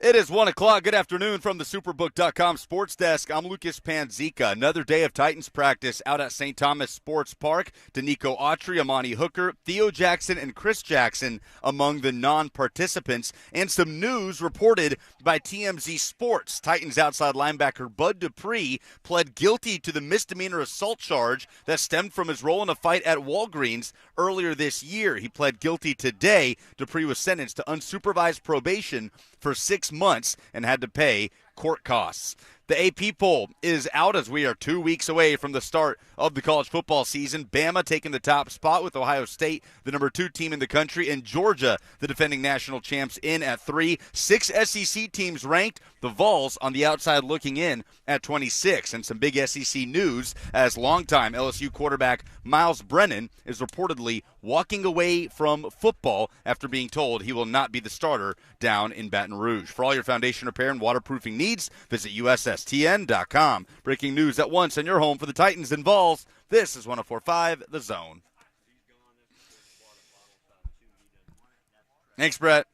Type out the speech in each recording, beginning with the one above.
It is 1 o'clock. Good afternoon from the Superbook.com Sports Desk. I'm Lucas Panzica. Another day of Titans practice out at St. Thomas Sports Park. Danico Autry, Amani Hooker, Theo Jackson, and Chris Jackson among the non-participants. And some news reported by TMZ Sports. Titans outside linebacker Bud Dupree pled guilty to the misdemeanor assault charge that stemmed from his role in a fight at Walgreens earlier this year. He pled guilty today. Dupree was sentenced to unsupervised probation for 6 months and had to pay court costs. The AP poll is out as we are 2 weeks away from the start of the college football season. Bama taking the top spot with Ohio State, the number 2 team in the country, and Georgia, the defending national champs, in at 3. 6 SEC teams ranked. The Vols on the outside looking in at 26. And some big SEC news as longtime LSU quarterback Miles Brennan is reportedly walking away from football after being told he will not be the starter down in Baton Rouge. For all your foundation repair and waterproofing needs, visit USSTN.com. Breaking news at once on your home for the Titans and Vols. This is 104.5 The Zone. Thanks, Brett.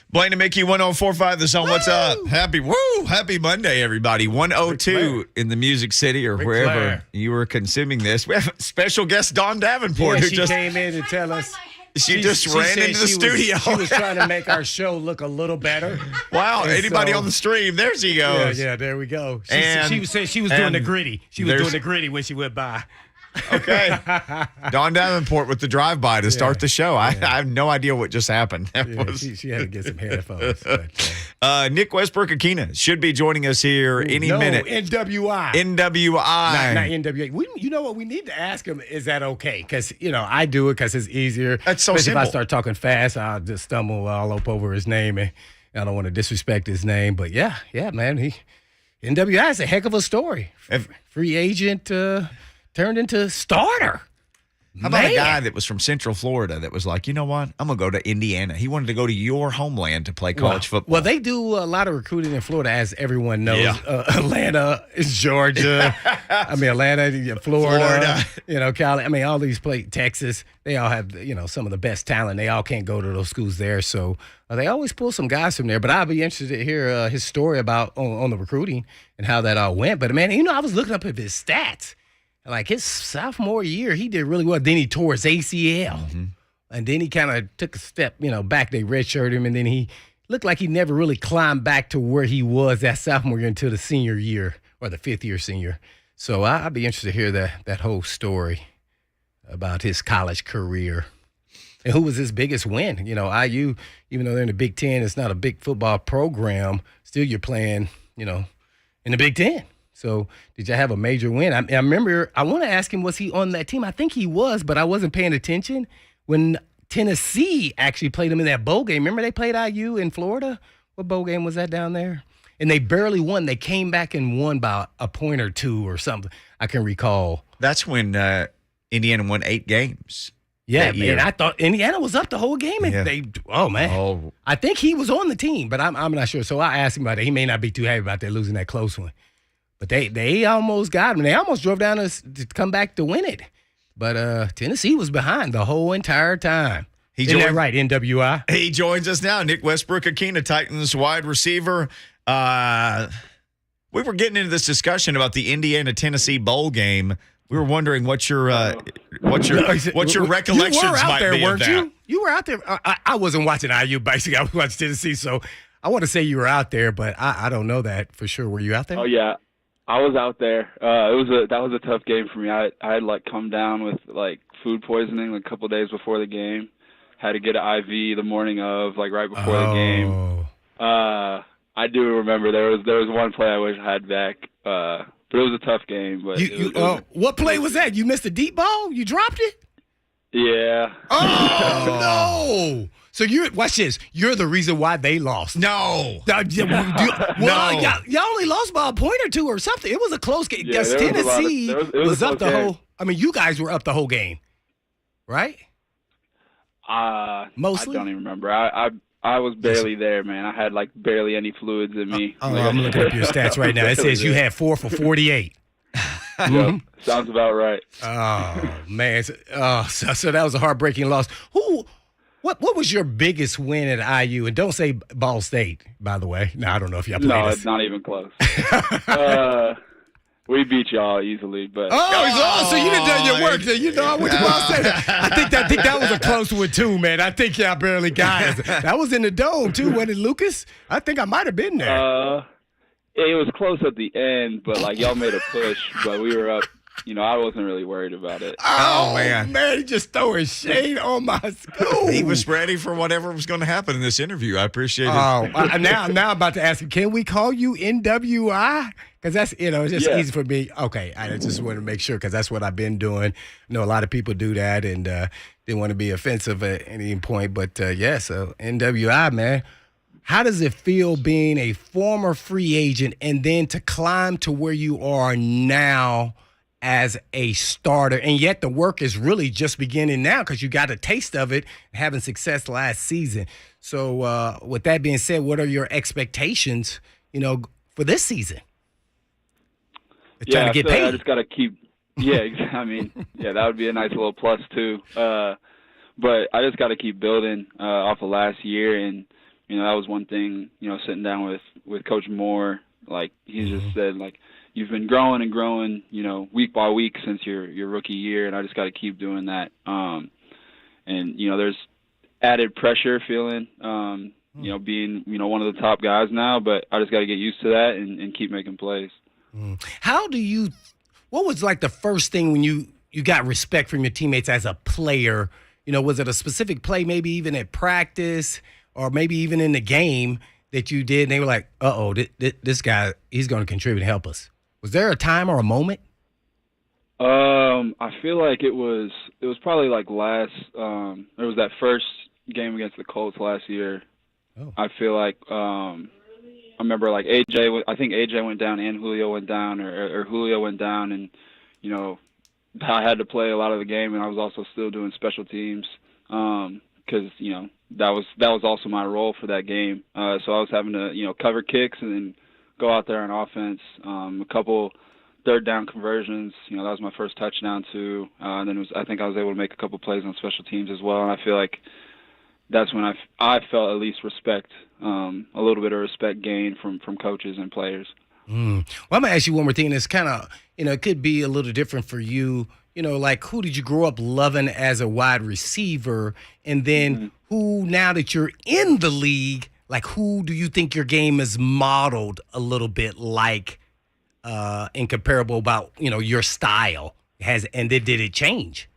Blaine and Mickey, 104.5 The Zone. Woo! What's up? Happy Monday, everybody. 102 in the Music City or Ric wherever Flair. you were consuming this. We have a special guest, Dawn Davenport, who she just came in to tell us. she just ran said into the she studio. She was trying to make our show look a little better. Wow, And anybody so- on the stream? There she goes. Yeah, there we go. And- She said she was doing the and gritty. She was there's- doing the gritty when she went by. Okay. Dawn Davenport with the drive-by to start the show. I have no idea what just happened. That Yeah, was, she had to get some headphones. But, Nick Westbrook-Ikhine should be joining us here any minute. NWI. NWI. Not NWA. You know what? We need to ask him, is that okay? Because, I do it because it's easier. That's so Especially simple. if I start talking fast, I'll just stumble all up over his name. And I don't want to disrespect his name. But, yeah, man. NWI is a heck of a story. Free agent turned into starter. How about a Man. guy that was from Central Florida that was like, you know what? I'm going to go to Indiana. He wanted to go to your homeland to play college football. Well, they do a lot of recruiting in Florida, as everyone knows. Yeah. Atlanta is Georgia. Atlanta, Florida. Cali. All these Texas. They all have, some of the best talent. They all can't go to those schools there. So they always pull some guys from there. But I'll be interested to hear his story about on the recruiting and how that all went. But, man, I was looking up at his stats. Like his sophomore year, he did really well. Then he tore his ACL. Mm-hmm. And then he kind of took a step, back. They redshirted him. And then he looked like he never really climbed back to where he was that sophomore year until the senior year or the fifth-year senior. So I'd be interested to hear that whole story about his college career. And who was his biggest win? IU, even though they're in the Big Ten, it's not a big football program. Still, you're playing, in the Big Ten. So did you have a major win? I remember, I want to ask him, was he on that team? I think he was, but I wasn't paying attention when Tennessee actually played him in that bowl game. Remember they played IU in Florida? What bowl game was that down there? And they barely won. They came back and won by a point or two or something. I can recall. That's when Indiana won 8 games. Yeah, man. I thought Indiana was up the whole game. And Oh. I think he was on the team, but I'm not sure. So I asked him about it. He may not be too happy about that losing that close one. But they almost got him. They almost drove down to come back to win it. But Tennessee was behind the whole entire time. Isn't that right, NWI? He joins us now. Nick Westbrook-Ikhine, Titans wide receiver. We were getting into this discussion about the Indiana-Tennessee bowl game. We were wondering what your recollections might be of that. You were out there. I wasn't watching IU, basically. I was watching Tennessee, so I want to say you were out there, but I don't know that for sure. Were you out there? Oh, yeah. I was out there. That was a tough game for me. I had come down with food poisoning a couple days before the game. Had to get an IV the morning of, right before the game. I do remember there was one play I wish I had back. But it was a tough game. But what play was that? You missed a deep ball? You dropped it? Yeah. Oh no! So watch this. You're the reason why they lost. No. Y'all only lost by a point or two or something. It was a close game. Yeah, Tennessee was up the game. whole. You guys were up the whole game, right? Mostly. I don't even remember. I was barely there, man. I had barely any fluids in me. I'm looking up your stats right now. It says you had 4 for 48. Yep, sounds about right. Oh, man. So that was a heartbreaking loss. What was your biggest win at IU? And don't say Ball State, by the way. No, I don't know if y'all played No, us. it's not even close. We beat y'all easily, but so you done done your work. Then. I went to Ball State. I think that was a close one too, man. I think y'all barely got us. That was in the dome too, wasn't it, Lucas? I think I might have been there. It was close at the end, but like y'all made a push, but we were up. I wasn't really worried about it. Oh man, he just throwing shade on my school. He was ready for whatever was going to happen in this interview. I appreciate it. Now I'm about to ask him, can we call you NWI? Because that's, it's just easy for me. Okay, I just want to make sure because that's what I've been doing. I know a lot of people do that and didn't want to be offensive at any point. But, so NWI, man. How does it feel being a former free agent and then to climb to where you are now as a starter? And yet the work is really just beginning now because you got a taste of it having success last season. So with that being said, what are your expectations, for this season? Trying to get paid. I just got to keep – that would be a nice little plus too. But I just got to keep building off of last year and, that was one thing, sitting down with Coach Moore, like he just said, like, you've been growing and growing, week by week since your rookie year, and I just got to keep doing that. And, there's added pressure feeling, being, one of the top guys now, but I just got to get used to that and keep making plays. What was like the first thing when you got respect from your teammates as a player? Was it a specific play, maybe even at practice? Or maybe even in the game that you did, and they were like, this guy, he's going to contribute and help us. Was there a time or a moment? I feel like it was probably like it was that first game against the Colts last year. Oh. I feel like I remember like I think AJ went down and Julio went down, or Julio went down, and, I had to play a lot of the game, and I was also still doing special teams because, that was also my role for that game. So I was having to, cover kicks and then go out there on offense. A couple third down conversions. That was my first touchdown too. And then I think I was able to make a couple plays on special teams as well. And I feel like that's when I felt at least respect, a little bit of respect gained from coaches and players. Well, I'm going to ask you one more thing. It's kind of, it could be a little different for you. Like who did you grow up loving as a wide receiver? And then who, now that you're in the league, like who do you think your game is modeled a little bit like and comparable about, your style? And did it change?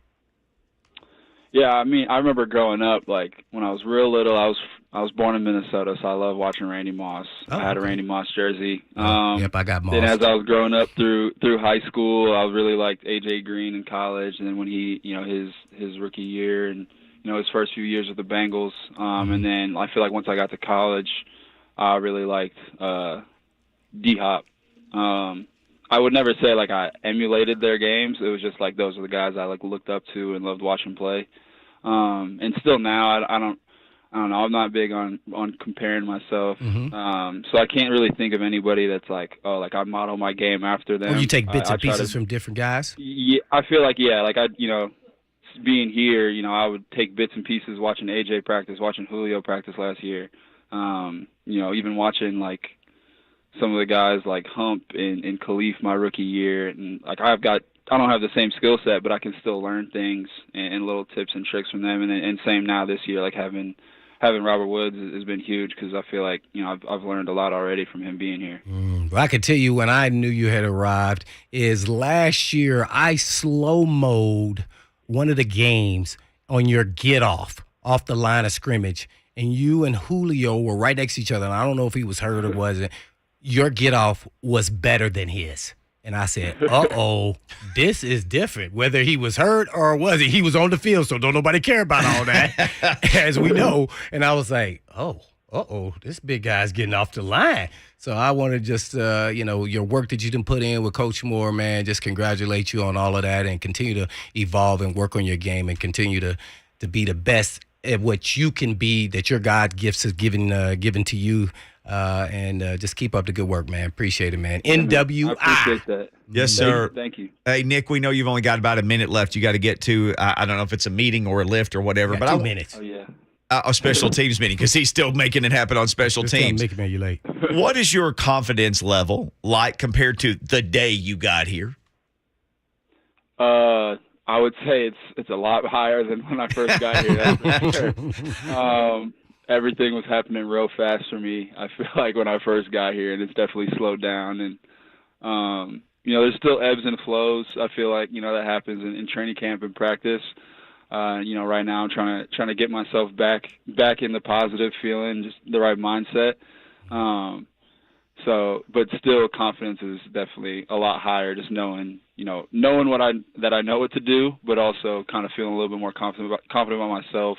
Yeah, I remember growing up, like when I was real little, I was born in Minnesota, so I love watching Randy Moss. I had a Randy Moss jersey. Yep, I got Moss. Then as I was growing up through high school, I really liked AJ Green in college. And then when he, his rookie year and, his first few years with the Bengals. And then I feel like once I got to college, I really liked D-Hop. I would never say like I emulated their games. It was just like those are the guys I like looked up to and loved watching play. And still now I don't know. I'm not big on comparing myself. So I can't really think of anybody that's like, I model my game after them. Or you take bits and pieces from different guys? Yeah, I feel like, being here, I would take bits and pieces watching AJ practice, watching Julio practice last year. Even watching like some of the guys like Hump and Khalif my rookie year. And like I don't have the same skill set, but I can still learn things and little tips and tricks from them. And same now this year, like having Robert Woods has been huge because I feel like, I've learned a lot already from him being here. Well, I could tell you when I knew you had arrived is last year I slow-moed one of the games on your get-off the line of scrimmage, and you and Julio were right next to each other, and I don't know if he was hurt or wasn't. Your get-off was better than his. And I said, this is different. Whether he was hurt or was he was on the field, so don't nobody care about all that, as we know. And I was like, this big guy's getting off the line. So I want to just, your work that you done put in with Coach Moore, man, just congratulate you on all of that and continue to evolve and work on your game and continue to be the best at what you can be, that your God gifts has given to you and just keep up the good work, man. Appreciate it, man. NWI. I appreciate that. Yes, sir. Thank you. Hey, Nick, we know you've only got about a minute left. You got to get to, I don't know if it's a meeting or a lift or whatever. But 2 minutes. Oh, yeah. A special teams meeting because he's still making it happen on special teams. Mickey, man, you late. What is your confidence level like compared to the day you got here? I would say it's a lot higher than when I first got here. That's for sure. Everything was happening real fast for me. I feel like when I first got here, and it's definitely slowed down. And there's still ebbs and flows. I feel like that happens in training camp and practice. Right now I'm trying to get myself back in the positive feeling, just the right mindset. But still, confidence is definitely a lot higher. Just knowing that I know what to do, but also kind of feeling a little bit more confident about myself,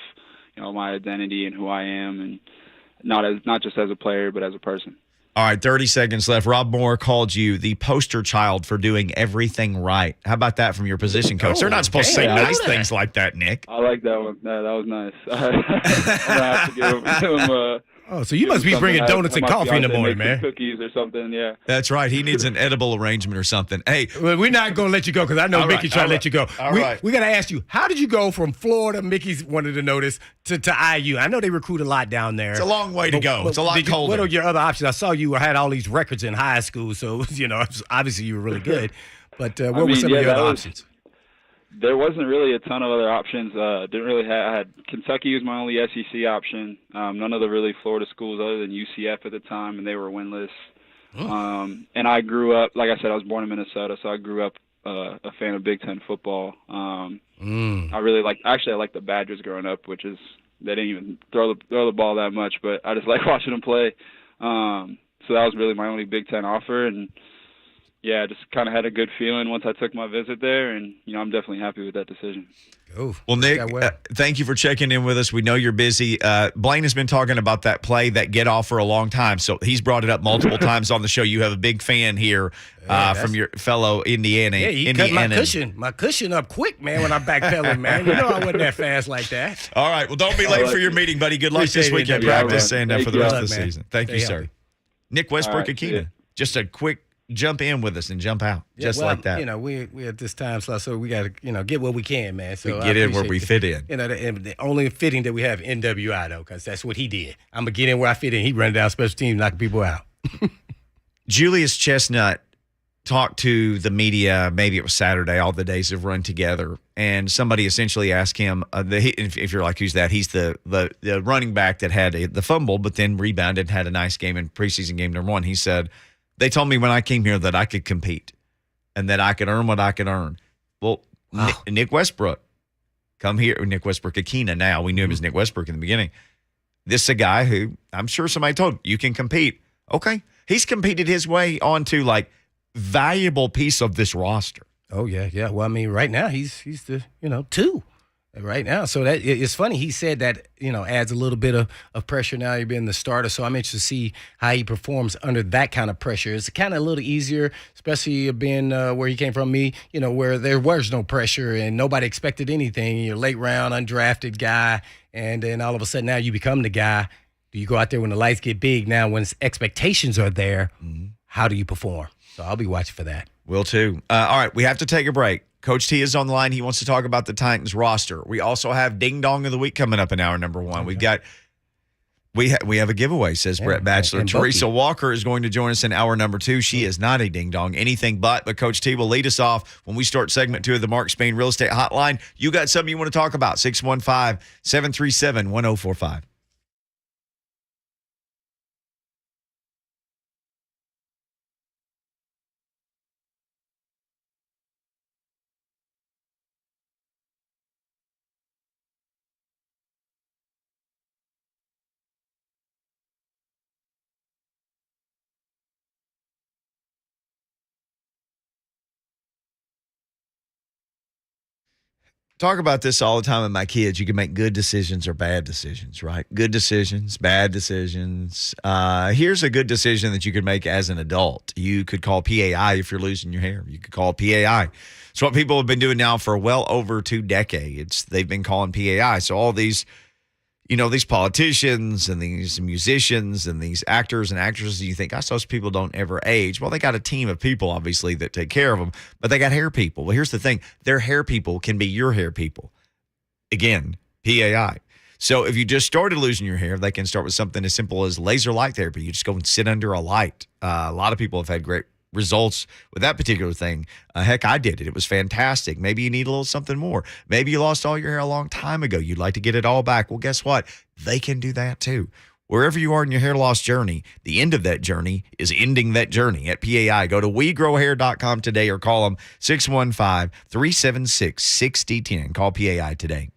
my identity and who I am, and not just as a player, but as a person. All right, 30 seconds left. Rob Moore called you the poster child for doing everything right. How about that from your position coach? They're not supposed to say nice things like that, Nick. I like that one. That was nice. I'm going to have to give him so you must be bringing donuts and coffee in the morning, man. Cookies or something, yeah. That's right. He needs an edible arrangement or something. Hey, well, we're not going to let you go because I know Mickey's trying to let you go. We got to ask you, how did you go from Florida, Mickey's wanted to know this, to IU? I know they recruit a lot down there. It's a long way to go. It's a lot colder. What are your other options? I saw you had all these records in high school, so, obviously you were really good. But what were some of your other options? There wasn't really a ton of other options. I had Kentucky was my only SEC option. None of the really Florida schools other than UCF at the time, and they were winless. And I grew up, like I said, I was born in Minnesota, so I grew up a fan of Big Ten football. I liked the Badgers growing up, which is they didn't even throw the ball that much, but I just like watching them play. So that was really my only Big Ten offer, and yeah, just kind of had a good feeling once I took my visit there, and I'm definitely happy with that decision. Well, Nick, thank you for checking in with us. We know you're busy. Blaine has been talking about that play, that get off, for a long time, so he's brought it up multiple times on the show. You have a big fan here from your fellow Indiana. Yeah, he cut my cushion up quick, man, when I'm backpedaling, man. I wasn't that fast like that. All right, well, don't be late for your meeting, buddy. Good luck this week at practice and for the rest of the season. Thank you, sir. Nick Westbrook-Ikhine, just a quick jump in with us and jump out, like that. We at this time slot, so we got to get what we can, man. So we get in where we fit in. The only fitting that we have NWI though, because that's what he did. I'm gonna get in where I fit in. He ran down special teams, knocking people out. Julius Chestnut talked to the media. Maybe it was Saturday. All the days have run together, and somebody essentially asked him, if you're like, who's that? He's the running back that had the fumble, but then rebounded, had a nice game in preseason game number 1. He said, they told me when I came here that I could compete and that I could earn what I could earn. Well, wow. Nick Westbrook, come here. Nick Westbrook-Ikhine now. We knew him as Nick Westbrook in the beginning. This is a guy who I'm sure somebody told you can compete. Okay. He's competed his way onto valuable piece of this roster. Oh, yeah. Yeah. Well, I mean, right now he's the, 2. Right now. So that it's funny. He said that, adds a little bit of pressure now you're being the starter. So I'm interested to see how he performs under that kind of pressure. It's kind of a little easier, especially being where he came from, where there was no pressure and nobody expected anything. You're a late round, undrafted guy. And then all of a sudden now you become the guy. Do you go out there when the lights get big? Now when expectations are there, how do you perform? So I'll be watching for that. Will too. All right. We have to take a break. Coach T is on the line. He wants to talk about the Titans roster. We also have Ding Dong of the Week coming up in hour number 1. Okay. We have a giveaway, says Brett Batchelor. Teresa Walker is going to join us in hour number 2. She is not a Ding Dong, anything but Coach T will lead us off when we start segment 2 of the Mark Spain Real Estate Hotline. You got something you want to talk about, 615-737-1045. Talk about this all the time with my kids. You can make good decisions or bad decisions, right? Good decisions, bad decisions. Here's a good decision that you could make as an adult. You could call PAI if you're losing your hair. You could call PAI. It's what people have been doing now for well over 2 decades. They've been calling PAI. So all these, these politicians and these musicians and these actors and actresses, you think, gosh, those people don't ever age. Well, they got a team of people, obviously, that take care of them, but they got hair people. Well, here's the thing. Their hair people can be your hair people. Again, PAI. So if you just started losing your hair, they can start with something as simple as laser light therapy. You just go and sit under a light. A lot of people have had great results with that particular thing. Heck, I did it. It was fantastic. Maybe you need a little something more. Maybe you lost all your hair a long time ago. You'd like to get it all back. Well, guess what? They can do that too. Wherever you are in your hair loss journey, the end of that journey is ending that journey at PAI. Go to WeGrowHair.com today or call them 615-376-6010. Call PAI today.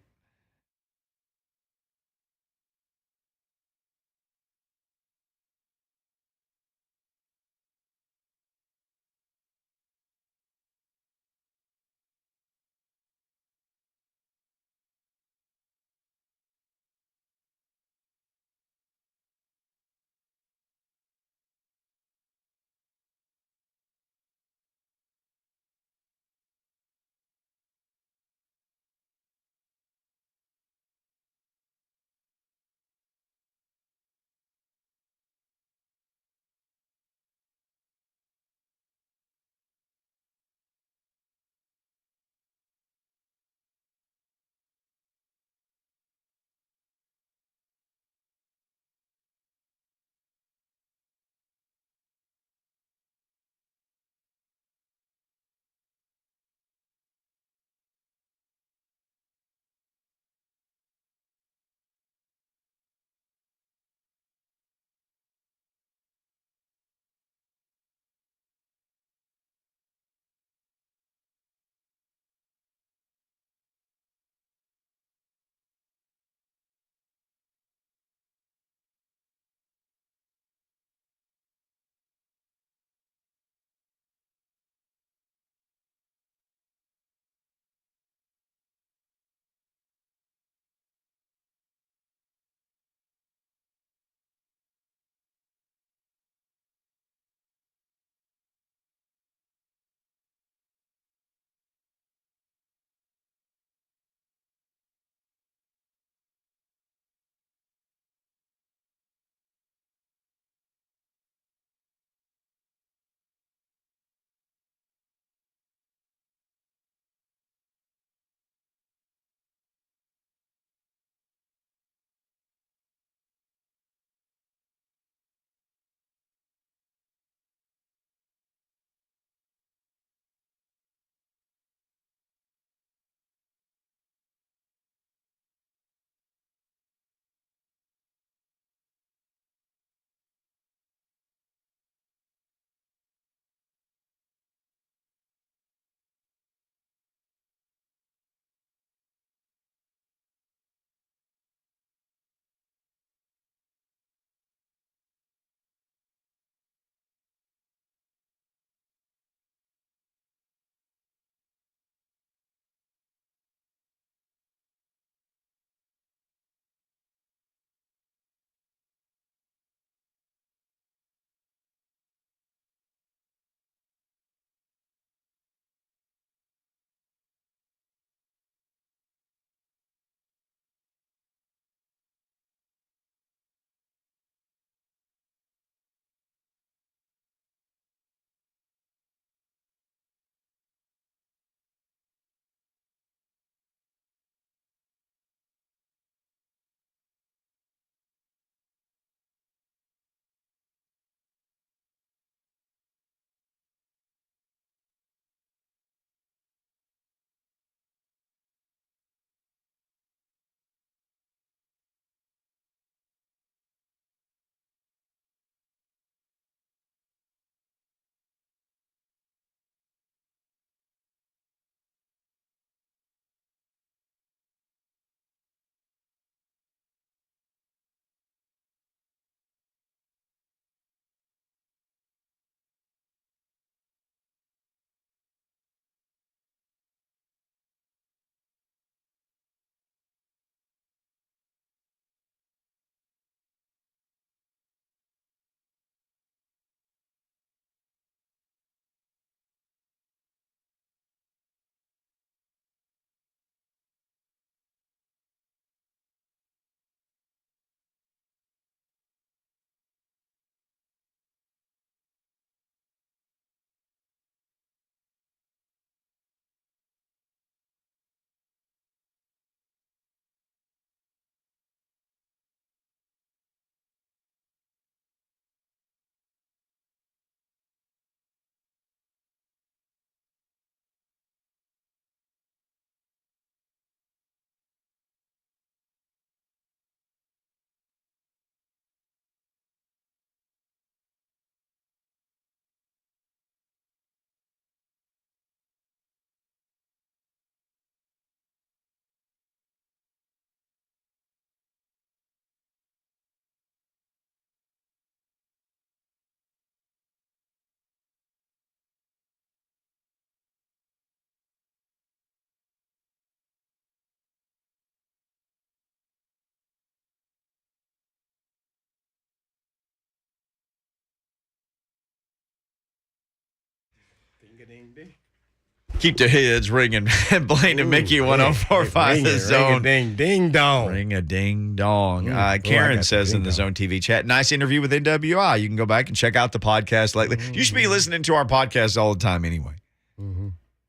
Keep the heads ringing. Blaine and Mickey 104.5 The Zone. Ring-a-ding-ding-dong. Ring-a-ding-dong. I Karen got says the in the ding-dong. Zone TV chat, nice interview with NWI. You can go back and check out the podcast lately. You should be listening to our podcast all the time anyway.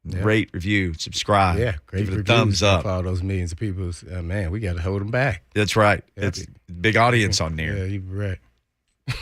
Yeah. Rate, review, subscribe. Yeah, great Give it a reviews thumbs up. for all those millions of people. Man, we got to hold them back. That's right. Yeah. It's a big audience on there. Yeah, you're right.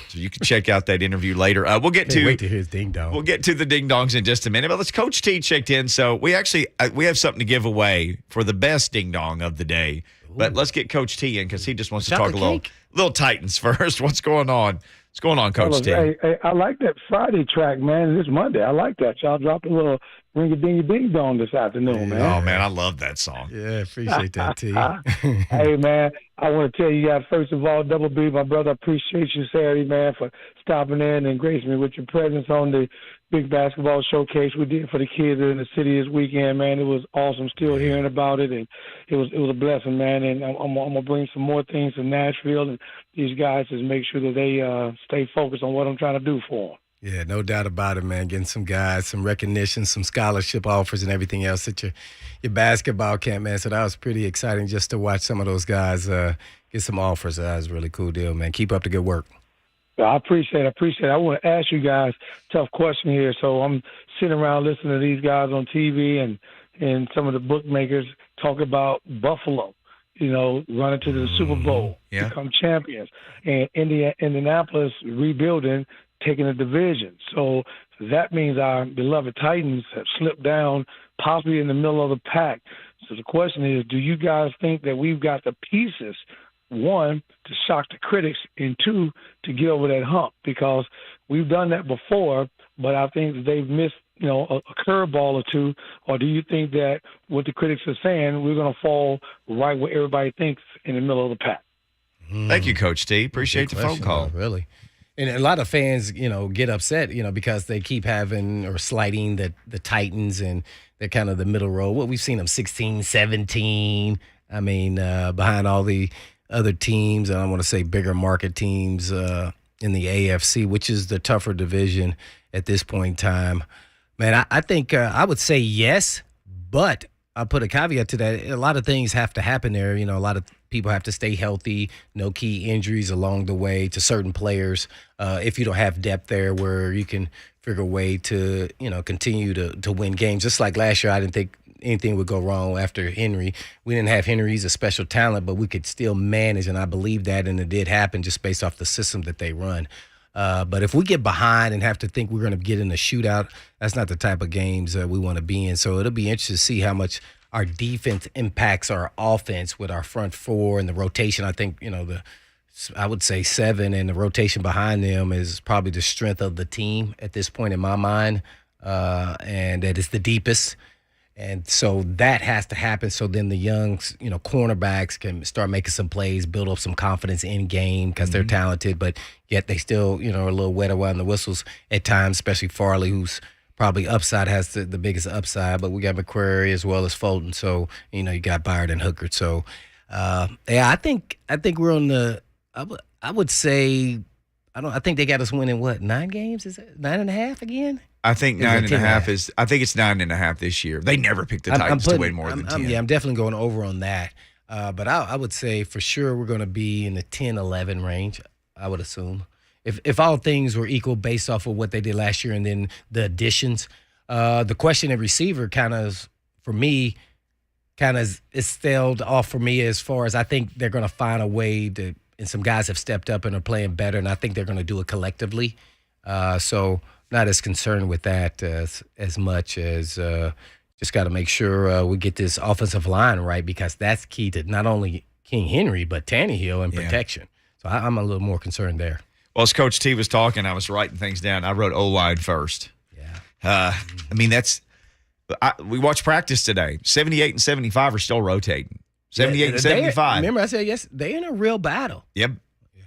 So you can check out that interview later. We'll get Can't to wait to hear his ding-dong. We'll get to the ding dongs in just a minute, but let's Coach T checked in. So we actually we have something to give away for the best ding dong of the day. But let's get Coach T in because he just wants to talk a little Titans first. What's going on? What's going on, Coach T? Hey, I like that Friday track, man. This Monday, I like that. Y'all dropped a little ring-a-ding-a-ding-dong this afternoon, man. Oh man, I love that song. Yeah, appreciate that, T. Hey, man, I want to tell you guys, first of all, Double B, my brother, I appreciate you, Saturday, man, for stopping in and gracing me with your presence on the big basketball showcase we did for the kids in the city this weekend, man. It was awesome still hearing about it, and it was a blessing, man. And I'm going to bring some more things to Nashville, and these guys just make sure that they stay focused on what I'm trying to do for them. Yeah, no doubt about it, man. Getting some guys, some recognition, some scholarship offers, and everything else at your basketball camp, man. So that was pretty exciting just to watch some of those guys get some offers. That was a really cool deal, man. Keep up the good work. I appreciate it. I want to ask you guys a tough question here. So I'm sitting around listening to these guys on TV and some of the bookmakers talk about Buffalo, running to the Super Bowl, become champions, and Indianapolis rebuilding, taking a division. So that means our beloved Titans have slipped down, possibly in the middle of the pack. So the question is, do you guys think that we've got the pieces, one, to shock the critics, and two, to get over that hump? Because we've done that before, but I think that they've missed, a curveball or two. Or do you think that what the critics are saying, we're going to fall right where everybody thinks, in the middle of the pack? Thank you, Coach T. Appreciate the phone call. Really. And a lot of fans, get upset, because they keep having or slighting the Titans, and they're kind of the middle road. Well, we've seen them 16, 17. I mean, behind all the other teams, and I want to say bigger market teams in the AFC, which is the tougher division at this point in time. Man, I think I would say yes, but I'll put a caveat to that. A lot of things have to happen there. A lot of people have to stay healthy, no key injuries along the way to certain players. If you don't have depth there where you can figure a way to, continue to win games. Just like last year, I didn't think anything would go wrong after Henry. We didn't have Henry. He's a special talent, but we could still manage, and I believe that, and it did happen just based off the system that they run. But if we get behind and have to think we're going to get in a shootout, that's not the type of games we want to be in. So it'll be interesting to see how much our defense impacts our offense with our front four and the rotation. I think, I would say 7, and the rotation behind them is probably the strength of the team at this point in my mind, and that is the deepest. And so that has to happen. So then the young, cornerbacks can start making some plays, build up some confidence in game because they're talented, but yet they still, are a little wet around the whistles at times, especially Farley, who's probably upside, has the biggest upside. But we got McQuarrie as well as Fulton. So, you got Byard and Hooker. So, I think we're on the, I would say, I think they got us winning, 9 games? Is it 9.5 again? I think 9.5 is. I think it's 9.5 this year. They never picked the Titans to win more than 10. I'm definitely going over on that. But I would say for sure we're going to be in the 10-11 range. I would assume if all things were equal based off of what they did last year and then the additions. The question at receiver kind of for me is stalled off for me as far as I think they're going to find a way to. And some guys have stepped up and are playing better, and I think they're going to do it collectively. So not as concerned with that as much as just got to make sure we get this offensive line right, because that's key to not only King Henry but Tannehill and protection. So I'm a little more concerned there. Well, as Coach T was talking, I was writing things down. I wrote O-line first. Yeah. I mean, we watched practice today. 78 and 75 are still rotating. 78 and 75. Remember, I said yes. They're in a real battle. Yep. Yes.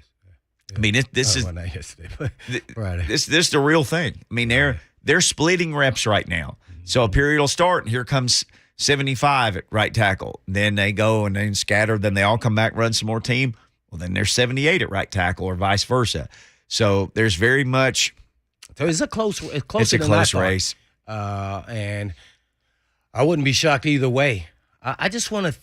I mean, this is well, not yesterday, but Friday. This is the real thing. I mean, they're splitting reps right now. So a period will start, and here comes 75 at right tackle. Then they go and then scatter. Then they all come back, run some more team. Well, then there's 78 at right tackle, or vice versa. So there's very much. So it's a close. It's a close race. And I wouldn't be shocked either way. I just want to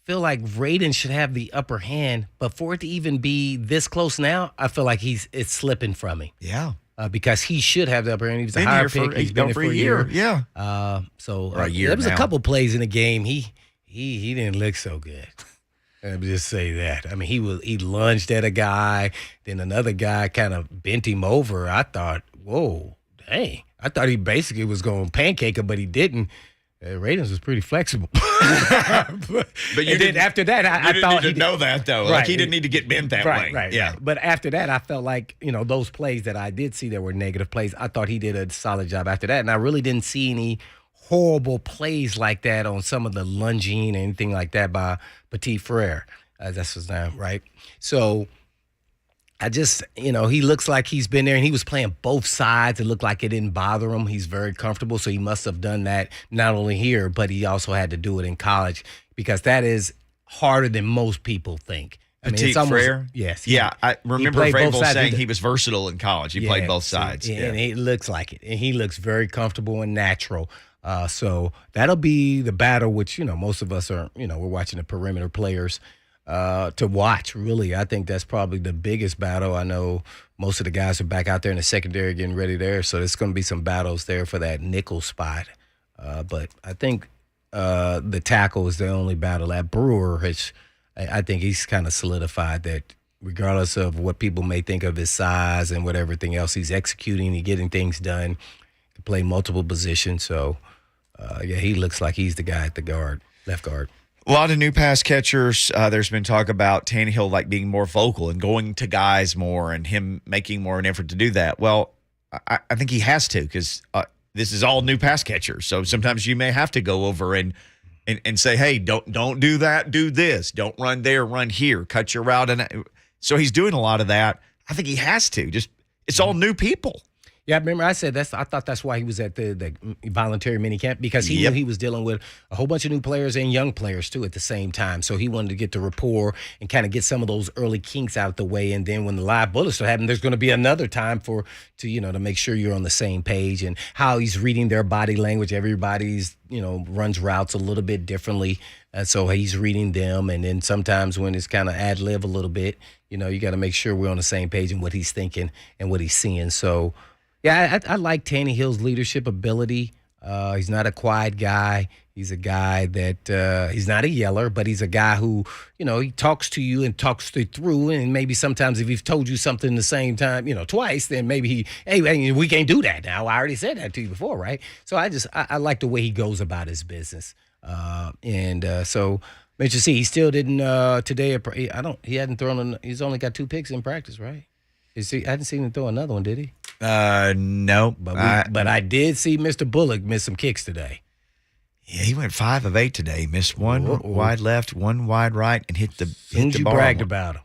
feel like Raiden should have the upper hand, but for it to even be this close now, I feel like it's slipping from me. Yeah. Because he should have the upper hand. He was a Been higher here pick. He's been here for a year. Yeah. Or a year there was now. a couple plays in the game. He didn't look so good. Let me just say that. I mean, he lunged at a guy, then another guy kind of bent him over. I thought, whoa, dang. I thought he basically was going to pancake him, but he didn't. Raiders was pretty flexible. But you didn't. After that, I didn't thought need to know that, though. Right. Like, he didn't need to get bent that way. Right. Yeah. But after that, I felt like, those plays that I did see that were negative plays, I thought he did a solid job after that. And I really didn't see any horrible plays like that on some of the lunging and anything like that by Petit Frere. That's his name, right? So I just, he looks like he's been there and he was playing both sides. It looked like it didn't bother him. He's very comfortable. So he must have done that not only here, but he also had to do it in college because that is harder than most people think. Petit Frere? Yes. Yeah. I remember played both Vrabel sides. saying he was versatile in college. He played both sides. And it looks like it. And he looks very comfortable and natural. So that'll be the battle, which, most of us are, we're watching the perimeter players to watch, really. I think that's probably the biggest battle. I know most of the guys are back out there in the secondary getting ready there, so there's going to be some battles there for that nickel spot. But I think the tackle is the only battle. That Brewer, I think he's kind of solidified that regardless of what people may think of his size and what everything else, he's executing, he's getting things done, can play multiple positions. So, he looks like he's the guy at the left guard. A lot of new pass catchers. There's been talk about Tannehill being more vocal and going to guys more and him making more an effort to do that. Well, I think he has to because this is all new pass catchers. So sometimes you may have to go over and say, hey, don't do that, do this. Don't run there, run here, cut your route. And so he's doing a lot of that. I think he has to. It's all new people. Yeah, remember I said I thought that's why he was at the voluntary minicamp because he knew he was dealing with a whole bunch of new players and young players too at the same time. So he wanted to get the rapport and kind of get some of those early kinks out the way. And then when the live bullets are happening, there's going to be another time to make sure you're on the same page and how he's reading their body language. Everybody's runs routes a little bit differently, and so he's reading them. And then sometimes when it's kind of ad lib a little bit, you got to make sure we're on the same page and what he's thinking and what he's seeing. So. Yeah, I like Tannehill's leadership ability. He's not a quiet guy. He's a guy that he's not a yeller, but he's a guy who, he talks to you and talks through. And maybe sometimes if he's told you something the same time, twice, then maybe hey, we can't do that now. I already said that to you before, right? So I like the way he goes about his business. So let's just see. He still didn't today. He hadn't thrown. He's only got 2 picks in practice, right? I hadn't seen him throw another one, did he? No. But I did see Mr. Bullock miss some kicks today. Yeah, he went 5 of 8 today. Missed one wide left, one wide right, and hit the bar. Bragged about him.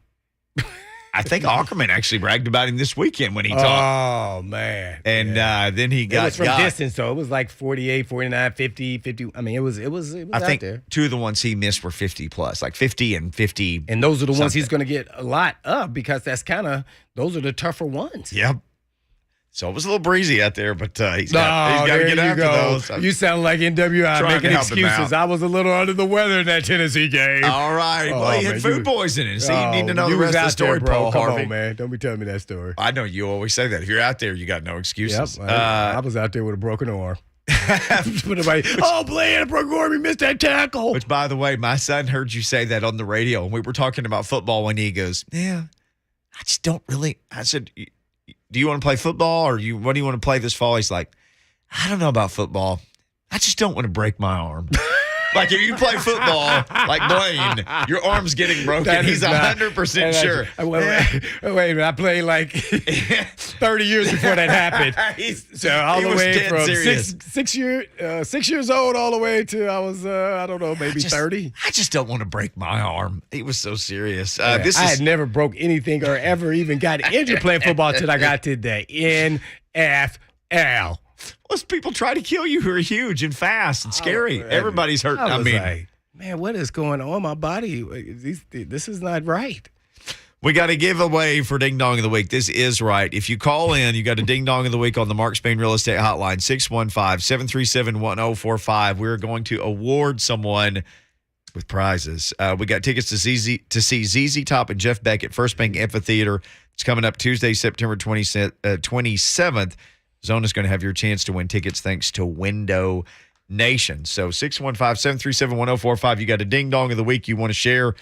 I think Ackerman actually bragged about him this weekend when he talked. Oh, man. And then he got it was from distance, though. It was like 48, 49, 50, 50. I mean, it was I think out there. 2 of the ones he missed were 50+, like 50 and 50. And those are the ones he's going to get a lot of because those are the tougher ones. Yep. So it was a little breezy out there, but he's got to get after those. You sound like NWI making excuses. I was a little under the weather in that Tennessee game. All right. Well, he had food poisoning. See, you need to know the rest of the story, Paul Harvey. Come on, man. Don't be telling me that story. I know you always say that. If you're out there, you got no excuses. Yep. I was out there with a broken arm. Blaine, a broken arm. He missed that tackle. Which, by the way, my son heard you say that on the radio, and we were talking about football, and he goes, yeah, I just don't really. I said, do you want to play football or what do you want to play this fall? He's like, I don't know about football. I just don't want to break my arm. Like if you play football like Blaine, your arm's getting broken. He's 100% sure. Wait a minute. I played like 30 years before that happened. So all the way from 6 years old all the way to I was, I don't know, maybe 30. I just don't want to break my arm. He was so serious. I had never broke anything or ever even got injured playing football until I got to the NFL. Most people try to kill you who are huge and fast and scary. Everybody's hurt. I mean, like, man, what is going on? My body, this is not right. We got a giveaway for Ding Dong of the Week. This is right. If you call in, you got a Ding Dong of the Week on the Mark Spain Real Estate Hotline, 615-737-1045. We're going to award someone with prizes. We got tickets to see ZZ Top and Jeff Beck at First Bank Amphitheater. It's coming up Tuesday, September 27th. Zona's going to have your chance to win tickets thanks to Window Nation. So 615-737-1045. You got a Ding Dong of the Week you want to share.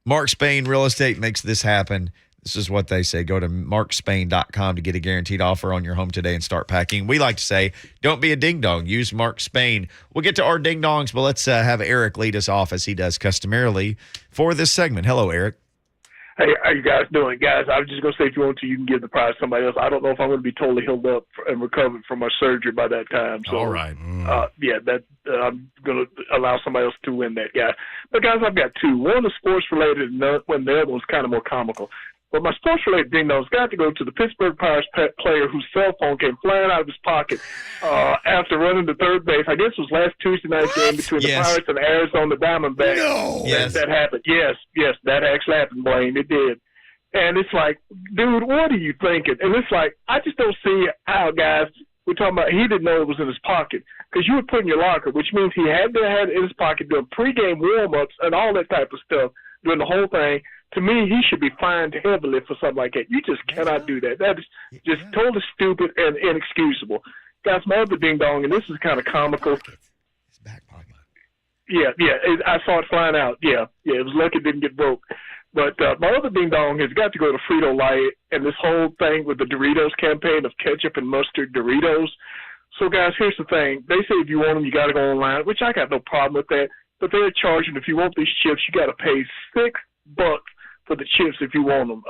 Mark Spain Real Estate makes this happen. This is what they say. Go to markspain.com to get a guaranteed offer on your home today and start packing. We like to say, don't be a ding-dong. Use Mark Spain. We'll get to our ding-dongs, but let's have Eric lead us off as he does customarily for this segment. Hello, Eric. Hey, how you guys doing? Guys, I was just going to say, if you want to, you can give the prize to somebody else. I don't know if I'm going to be totally healed up and recovered from my surgery by that time. So, all right. I'm going to allow somebody else to win that, guy. But, guys, I've got two. One is sports-related, and the other one's kind of more comical. But my sports-related ding-dong's got to go to the Pittsburgh Pirates player whose cell phone came flying out of his pocket after running to third base. I guess it was last Tuesday night's game between the Pirates and the Arizona Diamondbacks. No. That happened. Yes, that actually happened, Blaine. It did. And it's like, dude, what are you thinking? And it's like, I just don't see how, guys, we're talking about he didn't know it was in his pocket because you would put in your locker, which means he had to have it in his pocket doing pregame warm-ups and all that type of stuff, doing the whole thing. To me, he should be fined heavily for something like that. You just cannot do that. That is just totally stupid and inexcusable. Guys, my other ding-dong, and this is kind of comical. His back pocket. Yeah, I saw it flying out. Yeah, it was lucky it didn't get broke. But my other ding-dong has got to go to Frito-Lay and this whole thing with the Doritos campaign of ketchup and mustard Doritos. So, guys, here's the thing. They say if you want them, you got to go online, which I got no problem with that. But they're charging, if you want these chips, you got to pay $6 for the chips if you want them.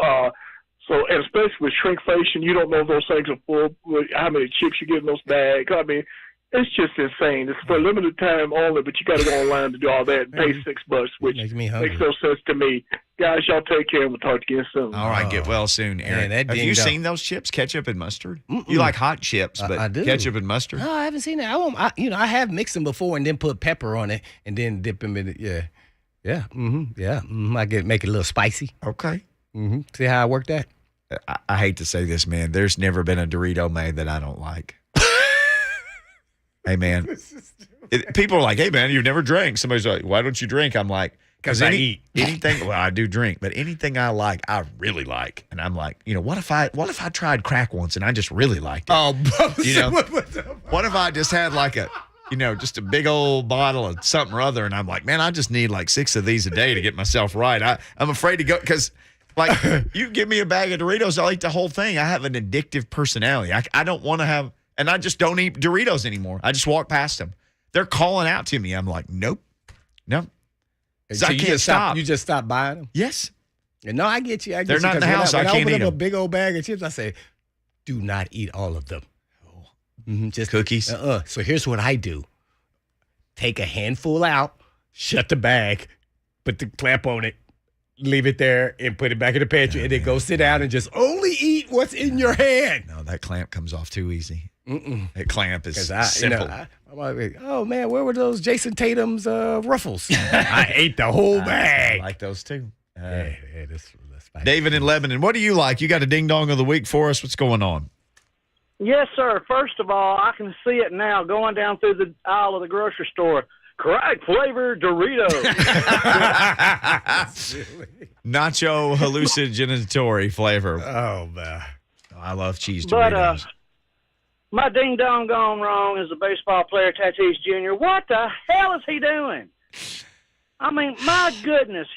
And especially with shrinkflation, you don't know if those things are full, how many chips you get in those bags. I mean, it's just insane. It's for a limited time only, but you got to go online to do all that and pay $6, which makes no sense to me. Guys, y'all take care, and we'll talk to you soon. All right, get well soon, Aaron. Have you seen those chips, ketchup and mustard? You like hot chips, but I do. Ketchup and mustard? No, I haven't seen that. I have mixed them before and then put pepper on it and then dip them in it. Yeah. Yeah. I make it a little spicy. Okay. See how I work that? I hate to say this, man. There's never been a Dorito made that I don't like. Hey, man. People are like, hey, man, you've never drank. Somebody's like, why don't you drink? I'm like, because I eat. Anything, well, I do drink, but anything I like, I really like. And I'm like, what if I tried crack once and I just really liked it? Oh, what if I just had like a, just a big old bottle of something or other, and I'm like, man, I just need like 6 of these a day to get myself right. I'm afraid to go because, like, you give me a bag of Doritos, I'll eat the whole thing. I have an addictive personality. I don't want to have, and I just don't eat Doritos anymore. I just walk past them. They're calling out to me. I'm like, nope. So I can't stop. You just stop buying them? Yes. No, I get you. They're not in the house. When I can't eat open them. up a big old bag of chips, I say, do not eat all of them. Just cookies. So here's what I do. Take a handful out, shut the bag, put the clamp on it, leave it there, and put it back in the pantry, and then go sit down and just only eat what's in your hand. No, that clamp comes off too easy. That clamp is simple. I'm like, oh, man, where were those Jason Tatum's Ruffles? I ate the whole bag. I like those too. That's David in Lebanon, what do you like? You got a ding-dong of the week for us? What's going on? Yes, sir. First of all, I can see it now going down through the aisle of the grocery store. Crack-flavored Doritos. Nacho hallucinatory flavor. Oh, man. I love cheese Doritos. But my ding-dong gone wrong is a baseball player, Tatis Jr. What the hell is he doing? I mean, my goodness.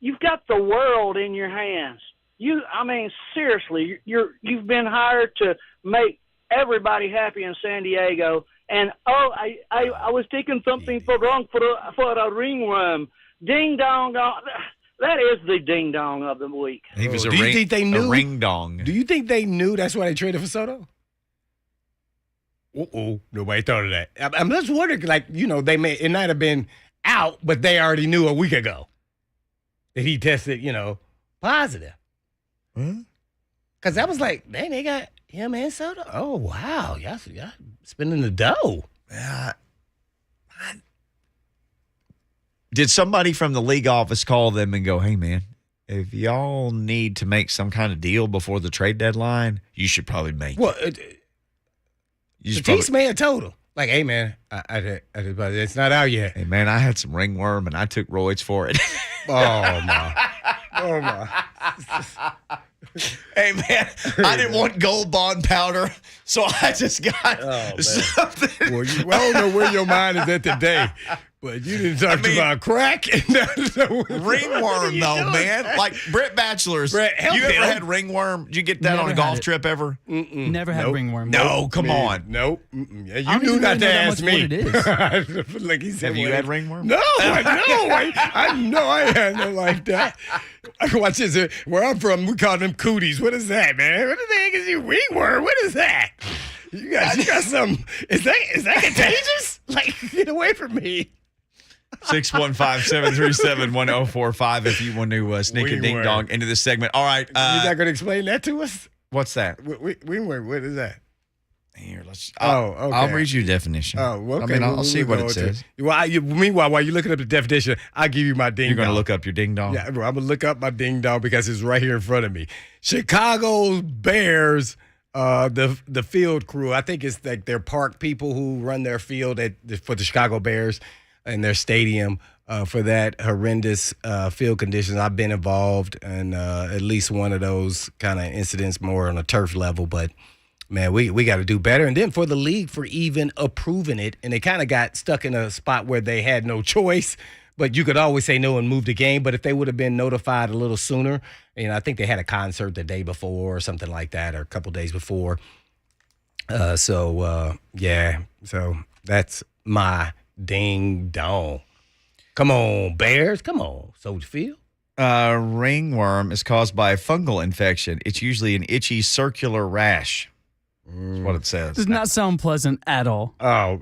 You've got the world in your hands. Seriously, you've been hired to make everybody happy in San Diego. And I was taking something for a ringworm. Ding dong dong. That is the ding dong of the week. He was do you think they knew? A ring dong. Do you think they knew that's why they traded for Soto? Nobody thought of that. I'm just wondering, it might have been out, but they already knew a week ago that he tested, positive. Because that was like, dang, they got him and Soto. Oh, wow. Y'all spending the dough. Did somebody from the league office call them and go, hey, man, if y'all need to make some kind of deal before the trade deadline, you should probably make it. Tatis man told him, like, hey, man, it's not out yet. Hey, man, I had some ringworm, and I took roids for it. Oh, my. Oh, my. Hey, man, I didn't want Gold Bond powder, so I just got something. Well, I don't know where your mind is at today, but you didn't talk about crack. Ringworm, though, man. Like Brett Bachelor's. You ever had ringworm? Did you get that on a golf trip ever? Never had ringworm. No, come on. Nope. Yeah, you knew not to ask me. What it is. Like he said, Have you had ringworm? No, I know I had no like that. Watch this. Where I'm from, we call them cooties. What is that, man? What the heck is your ringworm? What is that? You got something. Is that contagious? Like, get away from me. 615-737-1045 if you want to sneak a ding dong into this segment. All right. You're not going to explain that to us? What's that? Wingworm, what is that? Here, let's. Okay. I'll read you the definition. Oh, okay. I mean, I'll see what it says. Meanwhile, while you're looking up the definition, I'll give you my ding dong. You're going to look up your ding dong? Yeah, bro, I'm going to look up my ding dong because it's right here in front of me. Chicago Bears, the field crew. I think it's like their park people who run their field for the Chicago Bears in their stadium for that horrendous field conditions. I've been involved in at least one of those kind of incidents, more on a turf level, but man, we got to do better. And then for the league for even approving it, and they kind of got stuck in a spot where they had no choice, but you could always say no and move the game. But if they would have been notified a little sooner, I think they had a concert the day before or something like that, or a couple days before. So that's my ding dong. Come on, Bears. Come on, Soldier Field. Ringworm is caused by a fungal infection. It's usually an itchy circular rash. That's what it says. Does not sound pleasant at all. Oh,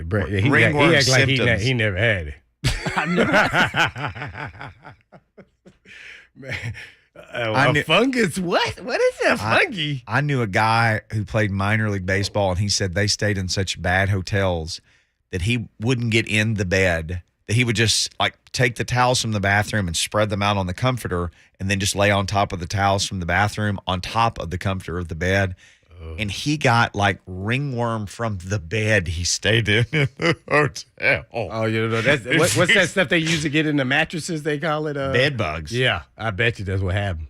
Brett, he ringworm act like symptoms. he never had it. I've never. Man, fungus? What? What is a fungi? I knew a guy who played minor league baseball, and he said they stayed in such bad hotels that he wouldn't get in the bed, that he would just like take the towels from the bathroom and spread them out on the comforter and then just lay on top of the towels from the bathroom on top of the comforter of the bed. And he got like ringworm from the bed he stayed in the hotel. Oh, that's what's that stuff they use to get in the mattresses? They call it bed bugs. Yeah, I bet you that's what happened.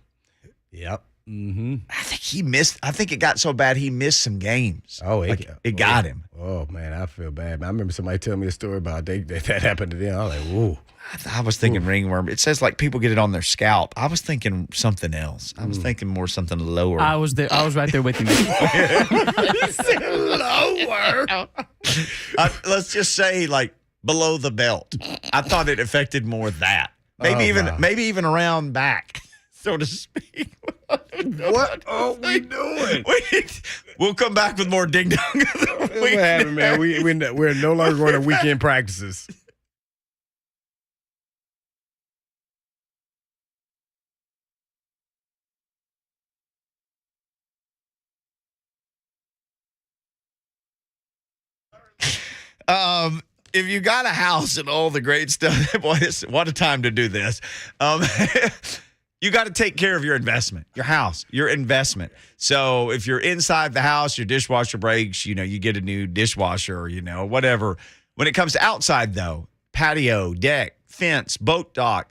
Yep. Mm-hmm. I think it got so bad he missed some games. Oh, it got him. Oh man, I feel bad. I remember somebody telling me a story about that happened to them. I was like, whoa. I was thinking ringworm. It says like people get it on their scalp. I was thinking something else. I was thinking more something lower. I was there. I was right there with you. He said lower. Let's just say like below the belt. I thought it affected more that. Maybe even around back, so to speak. What are we doing? We'll come back with more ding dong. What happened, man? We're no longer going to weekend practices. If you got a house and all the great stuff, boy, what a time to do this. You got to take care of your investment, your house, your investment. So if you're inside the house, your dishwasher breaks, you get a new dishwasher, whatever. When it comes to outside, though, patio, deck, fence, boat dock,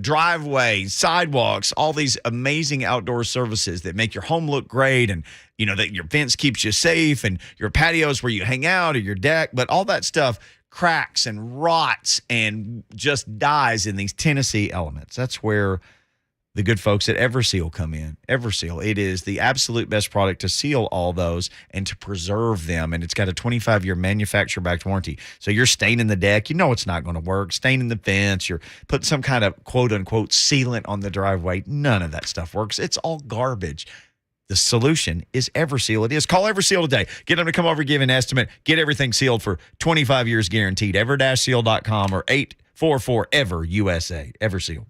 driveway, sidewalks, all these amazing outdoor services that make your home look great, and that your fence keeps you safe, and your patios where you hang out, or your deck, but all that stuff cracks and rots and just dies in these Tennessee elements. That's where the good folks at Everseal come in. Everseal, it is the absolute best product to seal all those and to preserve them. And it's got a 25-year manufacturer-backed warranty. So you're staining the deck, it's not going to work. Staining the fence, you're putting some kind of quote-unquote sealant on the driveway. None of that stuff works. It's all garbage. The solution is Everseal. It is. Call Everseal today. Get them to come over, give an estimate. Get everything sealed for 25 years guaranteed. Ever-seal.com or 844-EVER-USA. Everseal.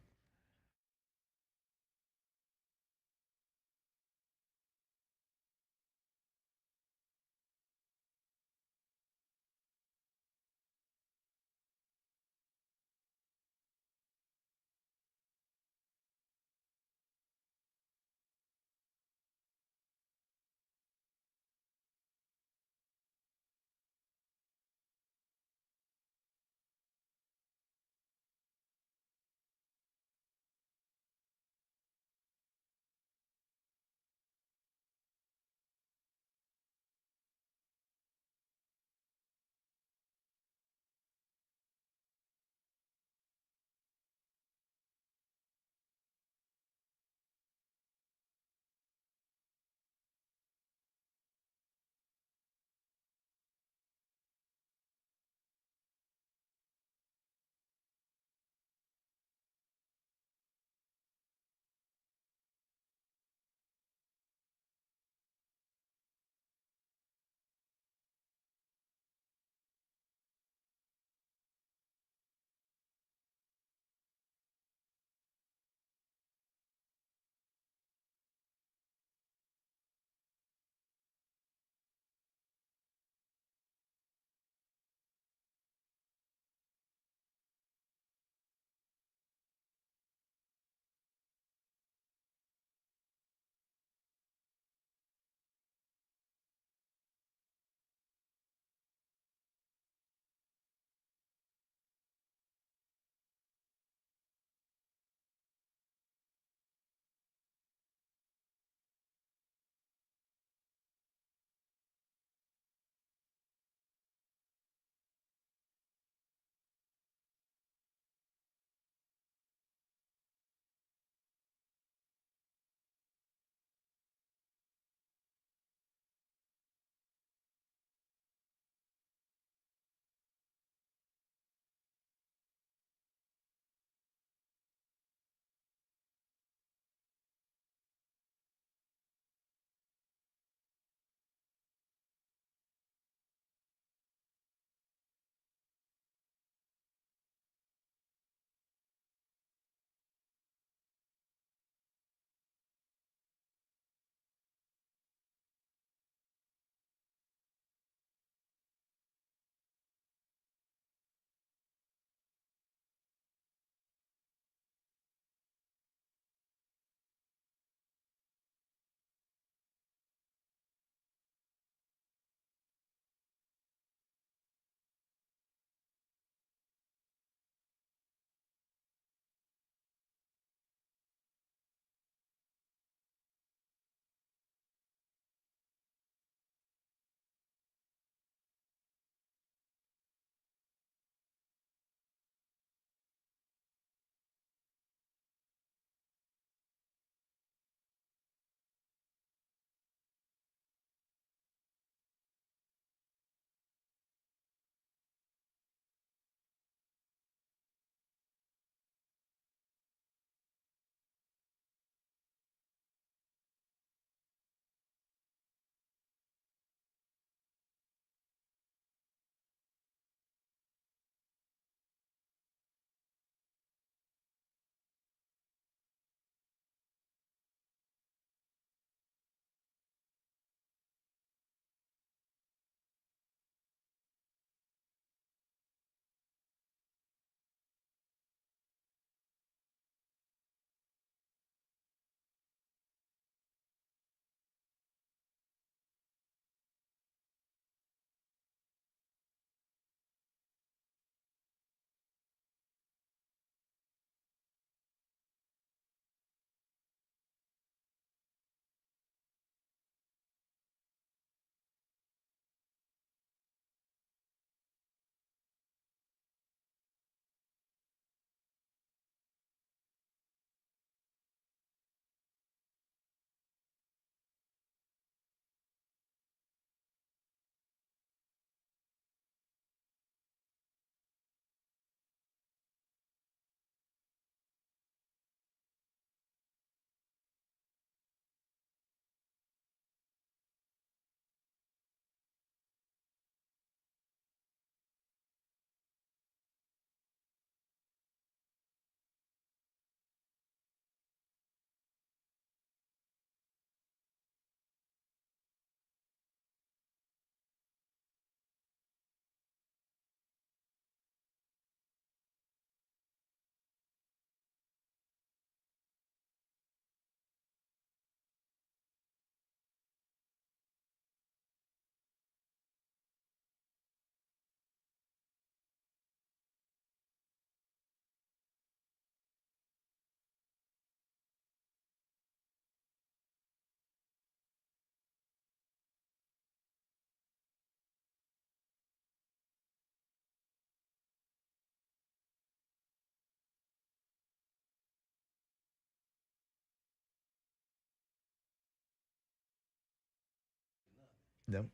No.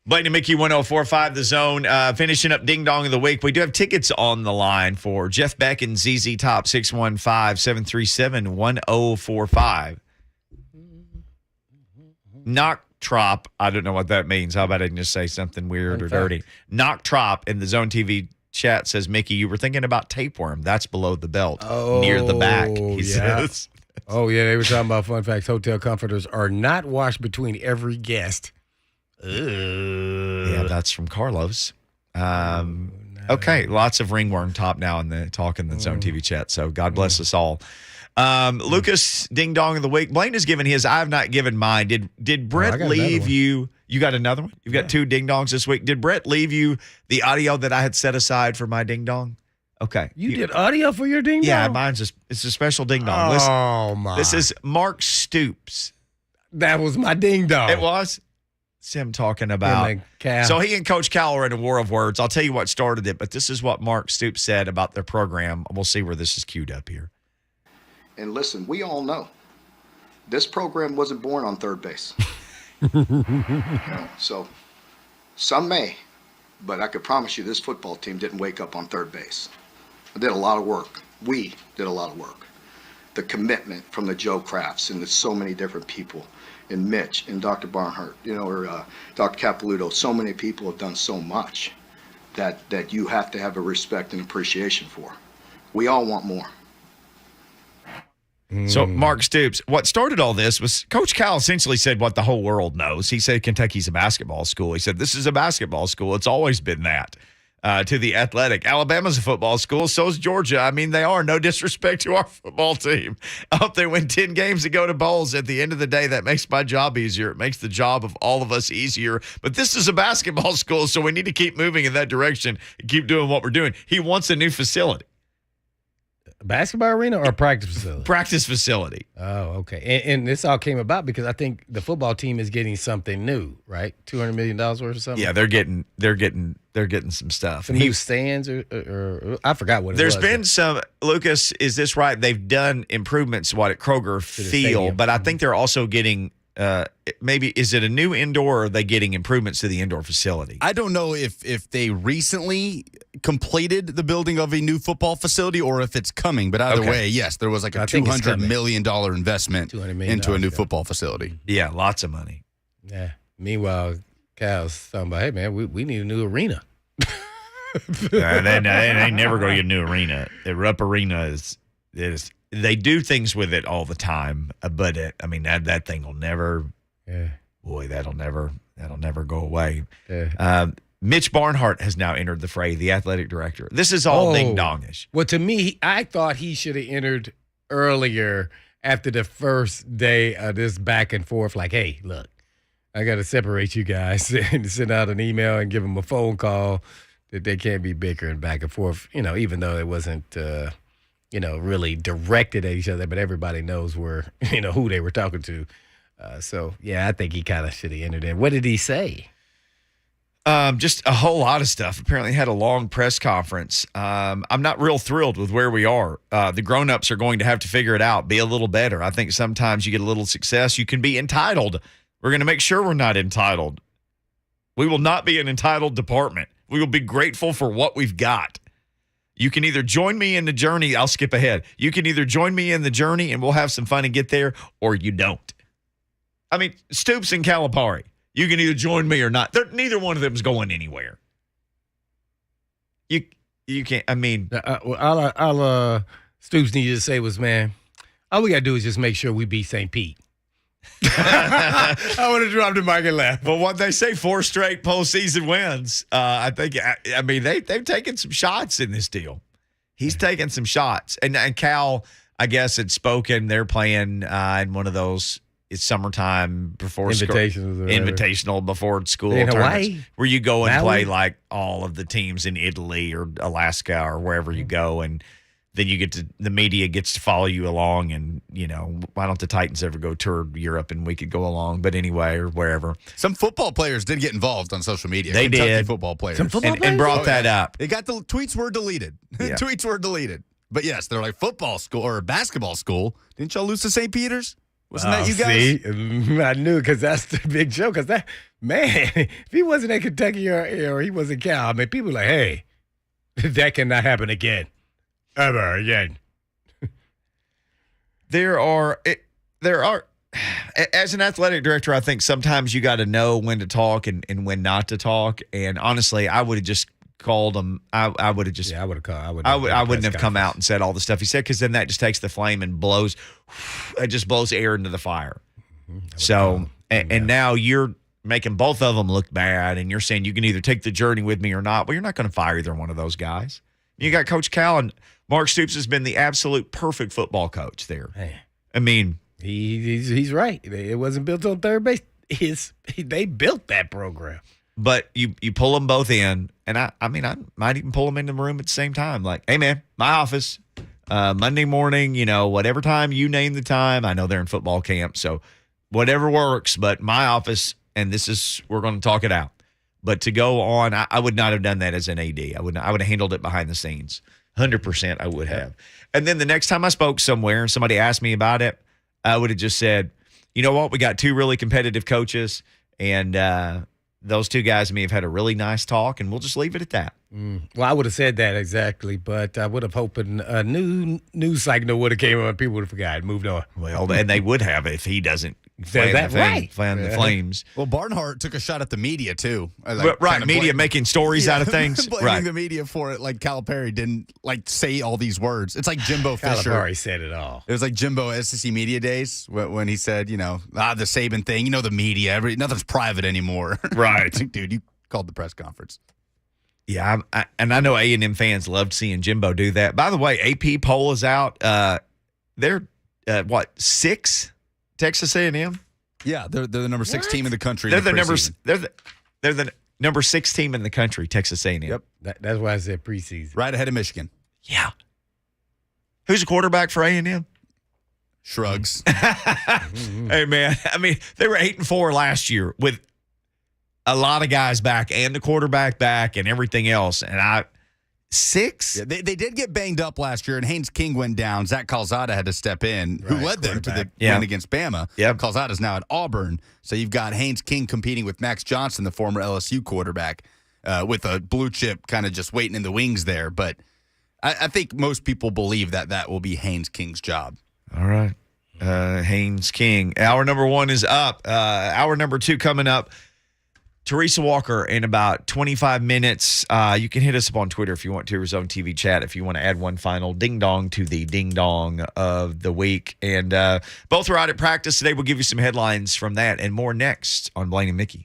Blaine and Mickey 1045 The Zone. Finishing up Ding Dong of the Week. We do have tickets on the line for Jeff Beck and ZZ Top 615-737-1045. Knock Trop. I don't know what that means. How about I can just say something weird or dirty? Knock Trop in the Zone TV chat says, Mickey, you were thinking about tapeworm. That's below the belt, near the back, he says. Oh, yeah, they were talking about fun facts. Hotel comforters are not washed between every guest. Yeah, that's from Carlos. Okay, lots of ringworm top now in the talk in the Zone TV chat, so God bless us all. Lucas, Ding Dong of the Week. Blaine has given his. I have not given mine. Did Brett leave you? You got another one? You've got 2 Ding Dongs this week. Did Brett leave you the audio that I had set aside for my Ding Dong? Okay. You did audio for your Ding Dong? Yeah, mine's it's a special Ding Dong. Listen, my. this is Mark Stoops. That was my Ding Dong. It was? It's him talking about. So he and Coach Cal are in a war of words. I'll tell you what started it, but this is what Mark Stoops said about their program. We'll see where this is queued up here. And listen, we all know this program wasn't born on third base. So some may, but I could promise you this football team didn't wake up on third base. I did a lot of work. We did a lot of work. The commitment from the Joe Crafts and the so many different people, and Mitch and Dr. Barnhart, or Dr. Capilouto, so many people have done so much that you have to have a respect and appreciation for. We all want more. So Mark Stoops, what started all this was Coach Cal essentially said what the whole world knows. He said Kentucky's a basketball school. He said this is a basketball school. It's always been that. To the Athletic. Alabama's a football school. So is Georgia. I mean, they are. No disrespect to our football team. I hope they win 10 games and go to bowls. At the end of the day, that makes my job easier. It makes the job of all of us easier. But this is a basketball school, so we need to keep moving in that direction and keep doing what we're doing. He wants a new facility. Basketball arena or practice facility? Practice facility. Oh, okay. And this all came about because I think the football team is getting something new, right? $200 million worth or something. Yeah, they're getting some stuff. Some new stands or I forgot what it There's was. been some. Lucas, is this right? They've done improvements at Kroger Field, but I think they're also getting. Maybe is it a new indoor or are they getting improvements to the indoor facility? I don't know if they recently completed the building of a new football facility or if it's coming, but either way, yes, there was like a $200 million investment into a new football facility. Yeah, lots of money. Yeah. Meanwhile, Cal's talking about, hey, man, we need a new arena. They ain't never going to get a new arena. The Rupp Arena is they do things with it all the time, but that thing will never. Yeah. Boy, that'll never go away. Yeah. Mitch Barnhart has now entered the fray, the athletic director. This is all ding-dongish. Well, to me, I thought he should have entered earlier after the first day of this back and forth. Like, hey, look, I got to separate you guys and send out an email and give them a phone call that they can't be bickering back and forth, even though it wasn't, really directed at each other, but everybody knows who they were talking to. So, yeah, I think he kind of should have entered in. What did he say? Just a whole lot of stuff. Apparently had a long press conference. I'm not real thrilled with where we are. The grown-ups are going to have to figure it out, be a little better. I think sometimes you get a little success. You can be entitled. We're going to make sure we're not entitled. We will not be an entitled department. We will be grateful for what we've got. You can either join me in the journey. I'll skip ahead. You can either join me in the journey and we'll have some fun and get there, or you don't. I mean, Stoops and Calipari. You can either join me or not. Neither one of them is going anywhere. You can't. I mean, all Stoops needed to say was, man, all we got to do is just make sure we beat St. Pete. I would have dropped the mic and laughed. Well, what they say, 4 straight postseason wins. I think. I mean, they've taken some shots in this deal. He's taken some shots, and Cal, I guess, had spoken. They're playing in one of those. It's summertime before invitational before school in tournaments, Hawaii? where you go and play like all of the teams in Italy or Alaska or wherever you go, and then the media gets to follow you along, and why don't the Titans ever go tour Europe and we could go along? But anyway, or wherever. Some football players did get involved on social media. They Kentucky did. Football players. Some football players? And brought that up. They got the tweets were deleted. Yeah. Tweets were deleted. But yes, they're like football school or basketball school. Didn't y'all lose to St. Peter's? Wasn't that you guys? See, I knew because that's the big joke. Because that man, if he wasn't at Kentucky or he wasn't Cal, I mean, people are like, hey, that cannot happen again, ever again. There are, as an athletic director, I think sometimes you got to know when to talk and when not to talk. And honestly, I would have just called him. I would have just. Yeah, I would have called. I wouldn't have come out and said all the stuff he said, because then that just takes the flame and blows. It just blows air into the fire. So and now you're making both of them look bad, and you're saying you can either take the journey with me or not. Well, you're not going to fire either one of those guys. You got Coach Cal, and Mark Stoops has been the absolute perfect football coach there. Man. I mean, he's right. It wasn't built on third base. They built that program. But you pull them both in, and I might even pull them in the room at the same time. Like, hey, man, my office, Monday morning, whatever time you name the time. I know they're in football camp, so whatever works. But my office, and we're going to talk it out. But to go on, I would not have done that as an AD. I would have handled it behind the scenes. 100% I would have. And then the next time I spoke somewhere and somebody asked me about it, I would have just said, you know what, we got two really competitive coaches, and those two guys and me have had a really nice talk, and we'll just leave it at that. Well, I would have said that exactly, but I would have hoped a new news cycle would have came on. People would have forgotten, moved on. Well, and they would have if he doesn't fan the flames. Well, Barnhart took a shot at the media, too. Right, media making stories out of things. Blaming the media for it, like Calipari didn't, say all these words. It's like Jimbo Fisher. Calipari said it all. It was like Jimbo SEC Media Days when he said, the Saban thing, the media, nothing's private anymore. Right. It's like, dude, you called the press conference. Yeah, and I know A&M fans loved seeing Jimbo do that. By the way, AP poll is out. They're, 6? Texas A&M? Yeah, they're the number 6 team in the country. They're the number 6 team in the country, Texas A&M. Yep. That's why I said preseason. Right ahead of Michigan. Yeah. Who's a quarterback for A&M? Shrugs. Hey, man, they were 8-4 last year with a lot of guys back and the quarterback back and everything else. And 6? Yeah, they did get banged up last year, and Haynes King went down. Zach Calzada had to step in, who led them to the win against Bama. Yep. Calzada's now at Auburn. So you've got Haynes King competing with Max Johnson, the former LSU quarterback, with a blue chip kind of just waiting in the wings there. But I think most people believe that will be Haynes King's job. All right. Haynes King. Hour number 1 is up. Hour number 2 coming up. Teresa Walker in about 25 minutes. You can hit us up on Twitter if you want to, or Zone TV chat if you want to add one final ding-dong to the ding-dong of the week. And both are out at practice today. We'll give you some headlines from that and more next on Blaine and Mickey.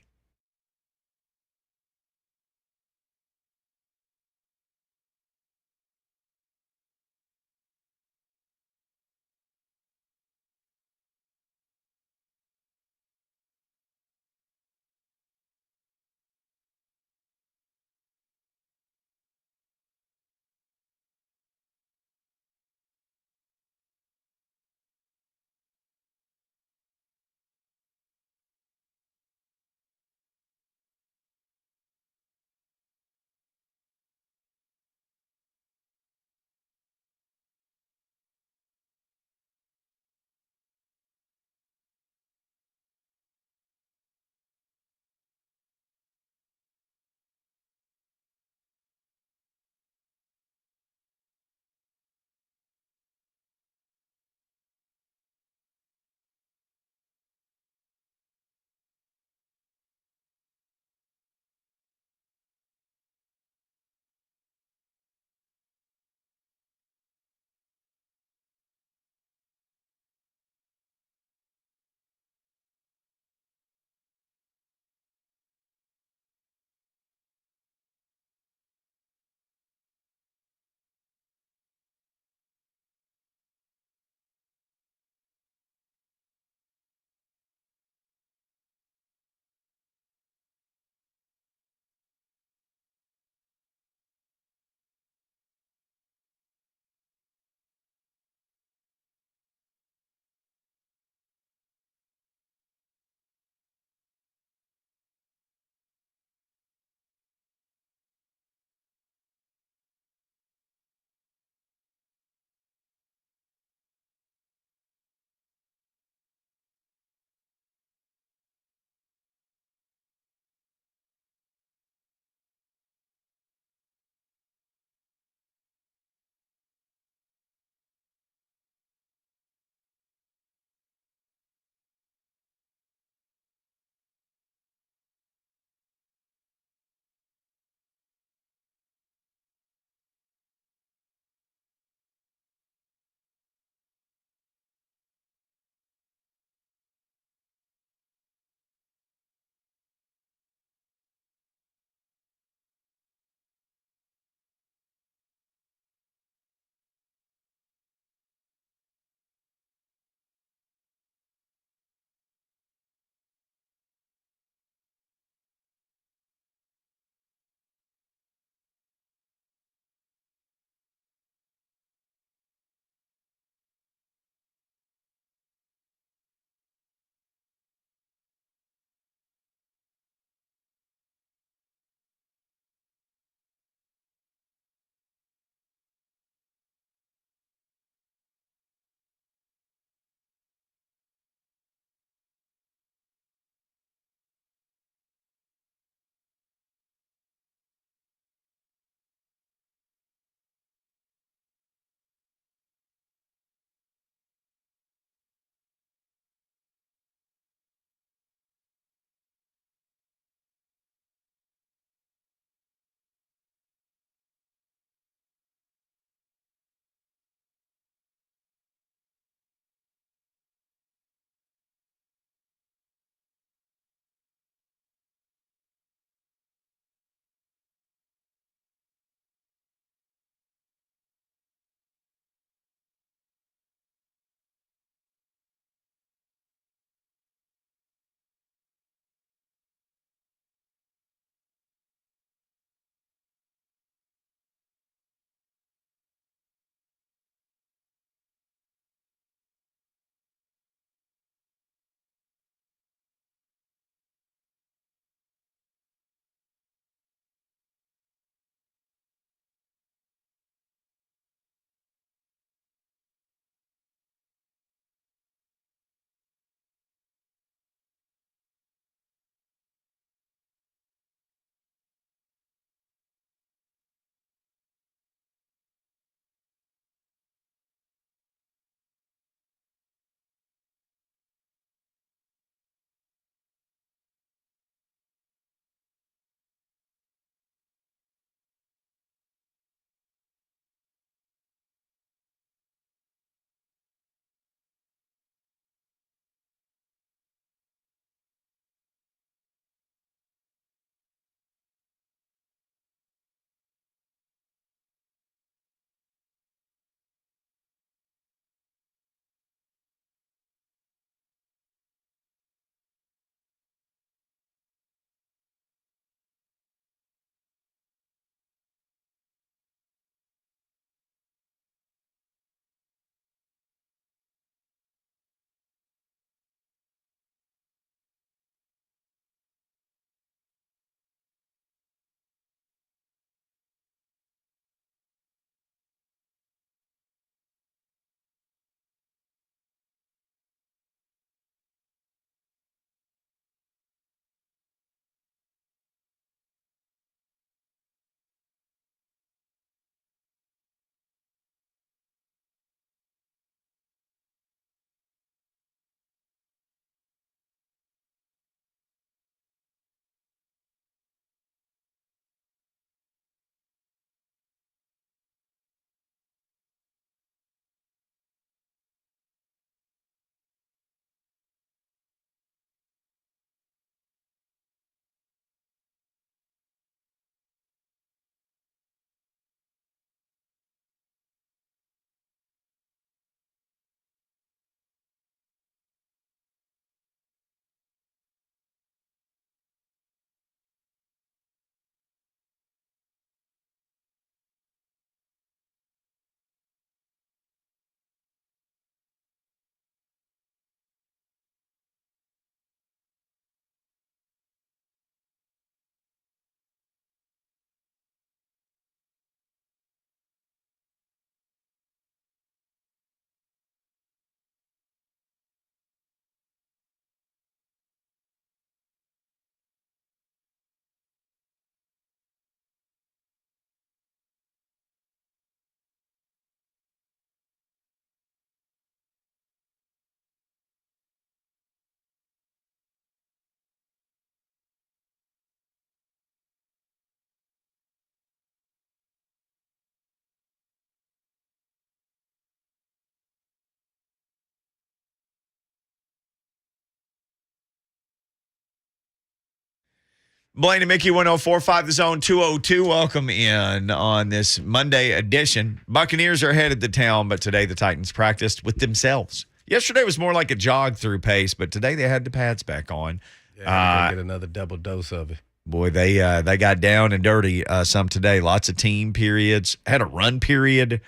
Blaine and Mickey 1045 The Zone 202. Welcome in on this Monday edition. Buccaneers are headed to town, but today the Titans practiced with themselves. Yesterday was more like a jog through pace, but today they had the pads back on. Yeah, get another double dose of it. Boy, they got down and dirty some today. Lots of team periods. Had a run period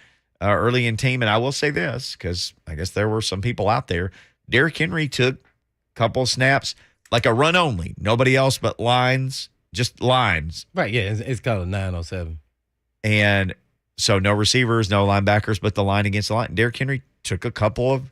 early in team, and I will say this because I guess there were some people out there. Derrick Henry took a couple of snaps. Like a run only. Nobody else but lines, just lines. Right, yeah, it's called a 907. And so no receivers, no linebackers, but the line against the line. Derrick Henry took a couple of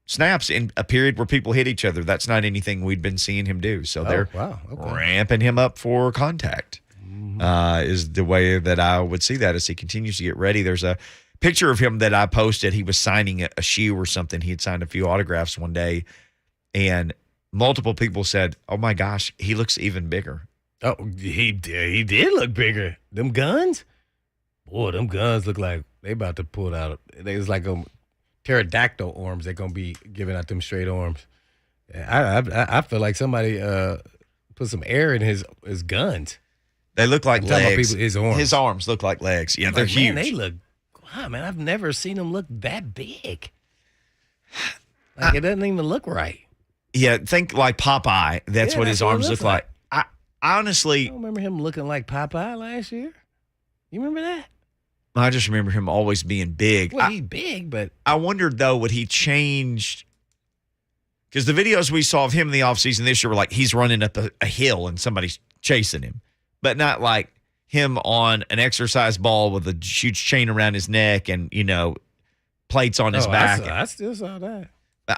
snaps in a period where people hit each other. That's not anything we'd been seeing him do. So they're ramping him up for contact is the way that I would see that as he continues to get ready. There's a picture of him that I posted. He was signing a shoe or something. He had signed a few autographs one day, and multiple people said, "Oh my gosh, he looks even bigger." Oh, he did look bigger. Them guns, boy, them guns look like they about to pull out. They was like pterodactyl arms. They're gonna be giving out them straight arms. I feel like somebody put some air in his guns. They look like legs. His arms. His arms look like legs. Yeah, they're huge. Man, they look. Wow, man, I've never seen them look that big. Like it doesn't even look right. Yeah, think like Popeye. That's what his arms look like. I honestly, I don't remember him looking like Popeye last year. You remember that? I just remember him always being big. Well, he's big, but I wondered though, would he change? Because the videos we saw of him in the offseason this year were like he's running up a hill and somebody's chasing him, but not like him on an exercise ball with a huge chain around his neck and plates on his back. I still saw that.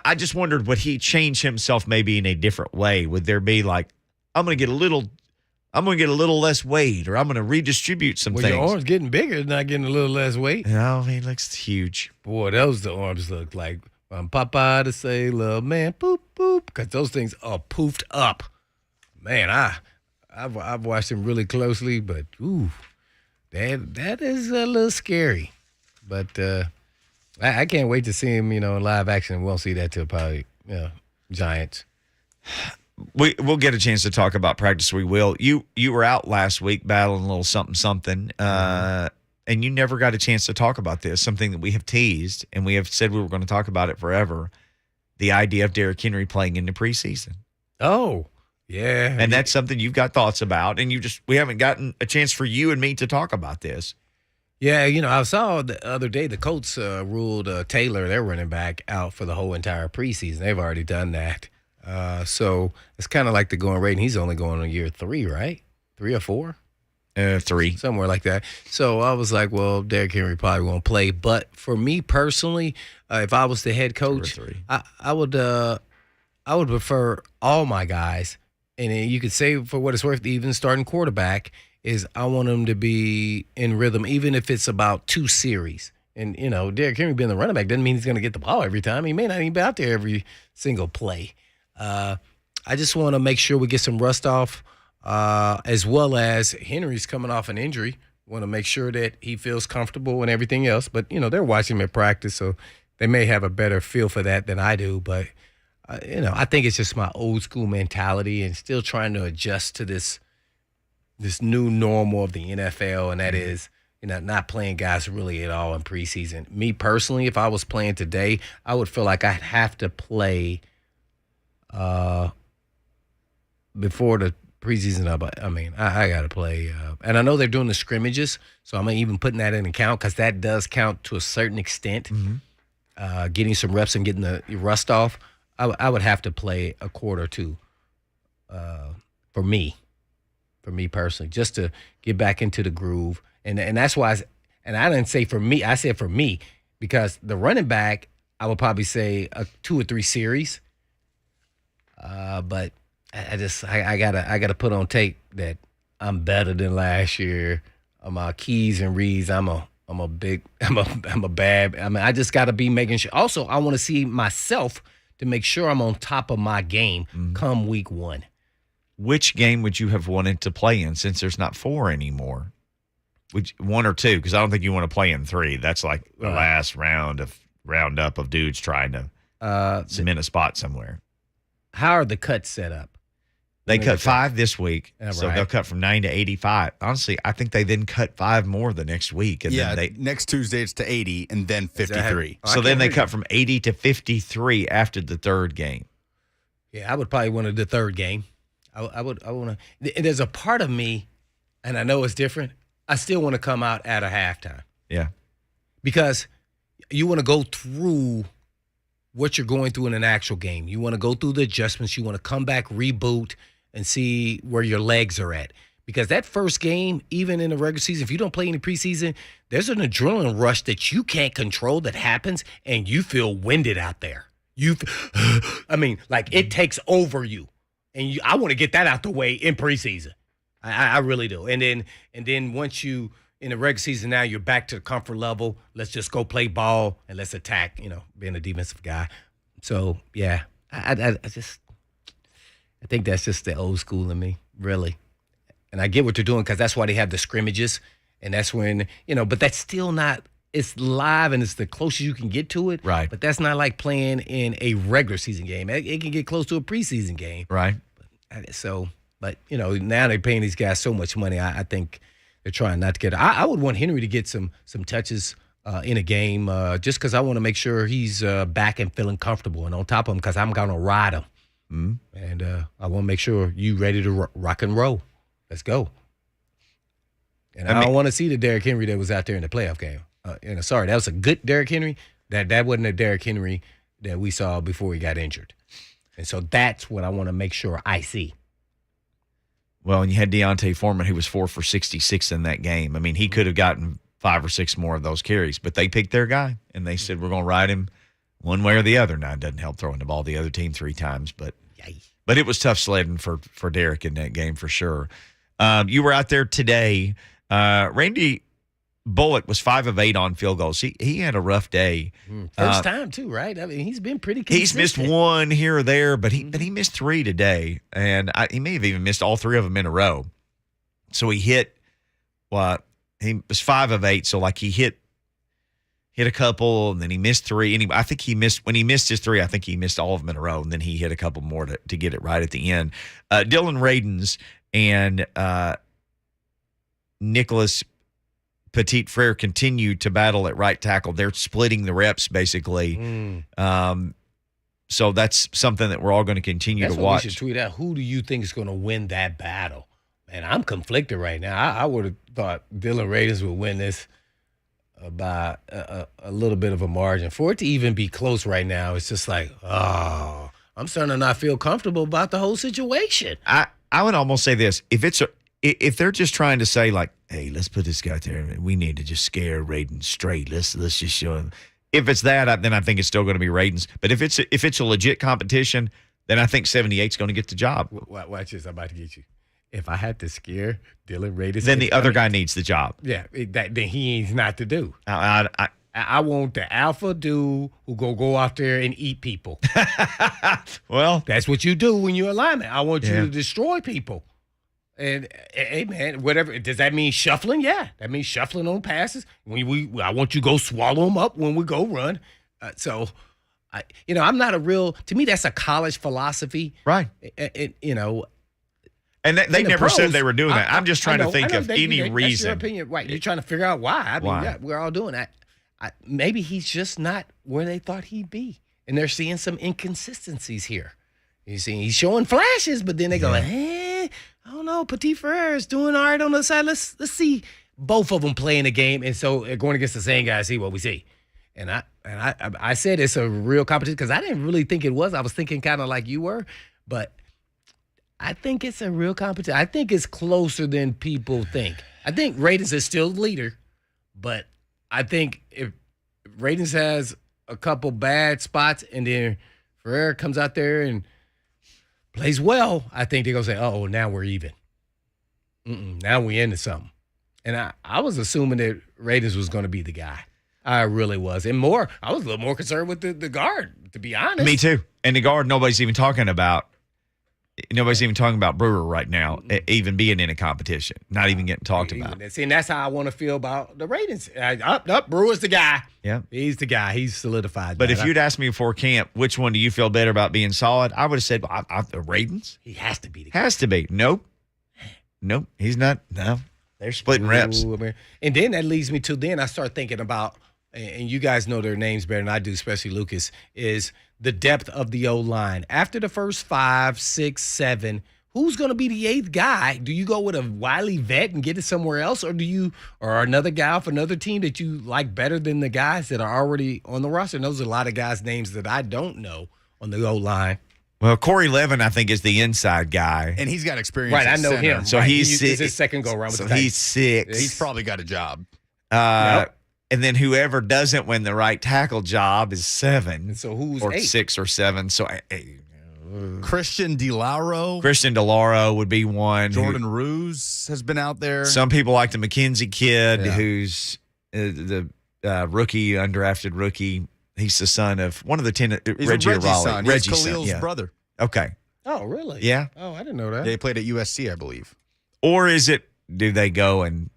I just wondered, would he change himself maybe in a different way? Would there be like, I'm going to get a little less weight, or I'm going to redistribute some things? Your arms getting bigger, not getting a little less weight. No, he looks huge. Boy, those the arms look like Popeye the Sailor Man, boop boop, because those things are poofed up. Man, I've watched him really closely, but ooh, that is a little scary, but. I can't wait to see him, in live action. We won't see that till probably, Giants. We'll get a chance to talk about practice. We will. You were out last week battling a little something, and you never got a chance to talk about this, something that we have teased, and we have said we were going to talk about it forever, the idea of Derrick Henry playing in the preseason. Oh, yeah. And that's something you've got thoughts about, and we haven't gotten a chance for you and me to talk about this. Yeah, I saw the other day the Colts ruled Taylor, their running back, out for the whole entire preseason. They've already done that. So it's kind of like the going rate, and he's only going on year 3, right? 3 or 4? 3. Somewhere like that. So I was like, well, Derrick Henry probably won't play. But for me personally, if I was the head coach, I would prefer all my guys, and you could say for what it's worth, even starting quarterback, is I want him to be in rhythm, even if it's about 2 series. And, Derrick Henry being the running back doesn't mean he's going to get the ball every time. He may not even be out there every single play. I just want to make sure we get some rust off, as well as Henry's coming off an injury. Want to make sure that he feels comfortable and everything else. But, they're watching him at practice, so they may have a better feel for that than I do. But, I think it's just my old school mentality and still trying to adjust to this new normal of the NFL, and that is, not playing guys really at all in preseason. Me personally, if I was playing today, I would feel like I'd have to play before the preseason. I got to play. And I know they're doing the scrimmages, so I'm even putting that in account because that does count to a certain extent. Mm-hmm. Getting some reps and getting the rust off, I would have to play a quarter or 2 for me. For me personally, just to get back into the groove. And that's why I didn't say for me, I said for me, because the running back, I would probably say a 2 or 3 series. But I gotta put on tape that I'm better than last year. My keys and reads, I just gotta be making sure. Also, I want to see myself to make sure I'm on top of my game come week 1. Which game would you have wanted to play in since there's not 4 anymore? 1 or 2? Because I don't think you want to play in 3. That's like the last roundup of dudes trying to cement a spot somewhere. How are the cuts set up? They cut 5 this week, so right. they'll cut from 9 to 85. Honestly, I think they then cut 5 more the next week. And then next Tuesday it's to 80 and then 53. So then they cut from 80 to 53 after the third game. Yeah, I would probably want the third game. I want to. There's a part of me, and I know it's different. I still want to come out at a halftime. Yeah. Because you want to go through what you're going through in an actual game. You want to go through the adjustments. You want to come back, reboot, and see where your legs are at. Because that first game, even in the regular season, if you don't play any preseason, there's an adrenaline rush that you can't control that happens, and you feel winded out there. It takes over you. And I want to get that out the way in preseason. I really do. And then once you in the regular season now, you're back to the comfort level. Let's just go play ball and let's attack. Being a defensive guy. So yeah, I think that's just the old school in me, really. And I get what they're doing because that's why they have the scrimmages, and that's when But that's still not. It's live and it's the closest you can get to it. Right. But that's not like playing in a regular season game. It can get close to a preseason game. Right. But now they're paying these guys so much money. I think they're trying not to get. I would want Henry to get some touches in a game just because I want to make sure he's back and feeling comfortable and on top of him because I'm gonna ride him. Mm-hmm. And I want to make sure you ready to rock and roll. Let's go. And I don't want to see the Derrick Henry that was out there in the playoff game. Sorry, that was a good Derrick Henry. That wasn't a Derrick Henry that we saw before he got injured. And so that's what I want to make sure I see. Well, and you had Deontay Foreman, who was 4 for 66 in that game. I mean, he could have gotten 5 or 6 more of those carries, but they picked their guy, and they said, we're going to ride him one way or the other. Now, it doesn't help throwing the ball the other team 3 times, but it was tough sledding for Derrick in that game for sure. You were out there today. Randy Bullock was 5 of 8 on field goals. He had a rough day. First time too, right? I mean, he's been pretty consistent. He's missed 1 here or there, but he missed 3 today, and he may have even missed all 3 of them in a row. So he hit. He was 5 of 8. So like he hit a couple, and then he missed 3. Anyway, I think when he missed his 3. I think he missed all of them in a row, and then he hit a couple more to get it right at the end. Dylan Radens and Nicholas Petit Frere continue to battle at right tackle. They're splitting the reps basically. So that's something that we're all going to continue to watch. We should tweet out. Who do you think is going to win that battle? Man, I'm conflicted right now. I would have thought Dylan Radens would win this by a little bit of a margin. For it to even be close right now, it's just like, I'm starting to not feel comfortable about the whole situation. I would almost say this. If they're just trying to say like, hey, let's put this guy out there, we need to just scare Radens straight. Let's just show him. If it's that, then I think it's still going to be Radens. But if it's a legit competition, then I think 78's going to get the job. Watch this. I'm about to get you. If I had to scare Dylan Radens, then the other guy needs the job. Yeah, then he ain't not to do. I want the alpha dude who go out there and eat people. Well, that's what you do when you're a lineman. I want you to destroy people. And hey, man, whatever. Does that mean shuffling? Yeah, that means shuffling on passes. I want you to go swallow them up when we go run. I'm not a real. To me, that's a college philosophy, right? And they never pros, said they were doing that. I'm just trying to think of any reason. That's your opinion, right? You're trying to figure out why. I mean, yeah, we're all doing that. Maybe he's just not where they thought he'd be, and they're seeing some inconsistencies here. You see, he's showing flashes, but then they go, I don't know. Petit Frere is doing all right on the side. Let's see both of them play in the game, and so going against the same guy, see what we see. And I said it's a real competition because I didn't really think it was. I was thinking kind of like you were, but I think it's a real competition. I think it's closer than people think. I think Radens is still the leader, but I think if Radens has a couple bad spots and then Frere comes out there and plays well, I think they're going to say, oh, now we're even. Now we're into something. And I was assuming that Radens was going to be the guy. I really was. And I was a little more concerned with the guard, to be honest. Me too. And the guard, nobody's even talking about. Nobody's even talking about Brewer right now, even being in a competition, not even getting talked about. See, and that's how I want to feel about the ratings. Brewer's the guy. Yeah. He's the guy. He's solidified. But that. if you'd asked me before camp, which one do you feel better about being solid? I would have said the Ravens. He has to be the guy. Has to be. Nope. He's not. No. They're splitting reps. And then that leads me to then I start thinking about, and you guys know their names better than I do, especially Lucas, is the depth of the O-line. After the first 5, 6, 7, who's going to be the 8th guy? Do you go with a wily vet and get it somewhere else, or another guy off another team that you like better than the guys that are already on the roster? And those are a lot of guys' names that I don't know on the O-line. Well, Corey Levin, I think, is the inside guy. And he's got experience. Right, I know center. him. So right. he's This is his second go-around. So he's 6. He's probably got a job. Yep. And then whoever doesn't win the right tackle job is 7. And so who's or 8? 6 or 7. So Christian DeLauro. Christian DeLauro would be one. Jordan Ruse has been out there. Some people like the McKenzie kid, Yeah. who's the rookie, undrafted rookie. He's the son of one of the 10. He's Reggie Reggie's Raleigh. son. Reggie's He's son. Khalil's Yeah. brother. Okay. Oh, really? Yeah. Oh, I didn't know that. They played at USC, I believe. Or is it? Do they go and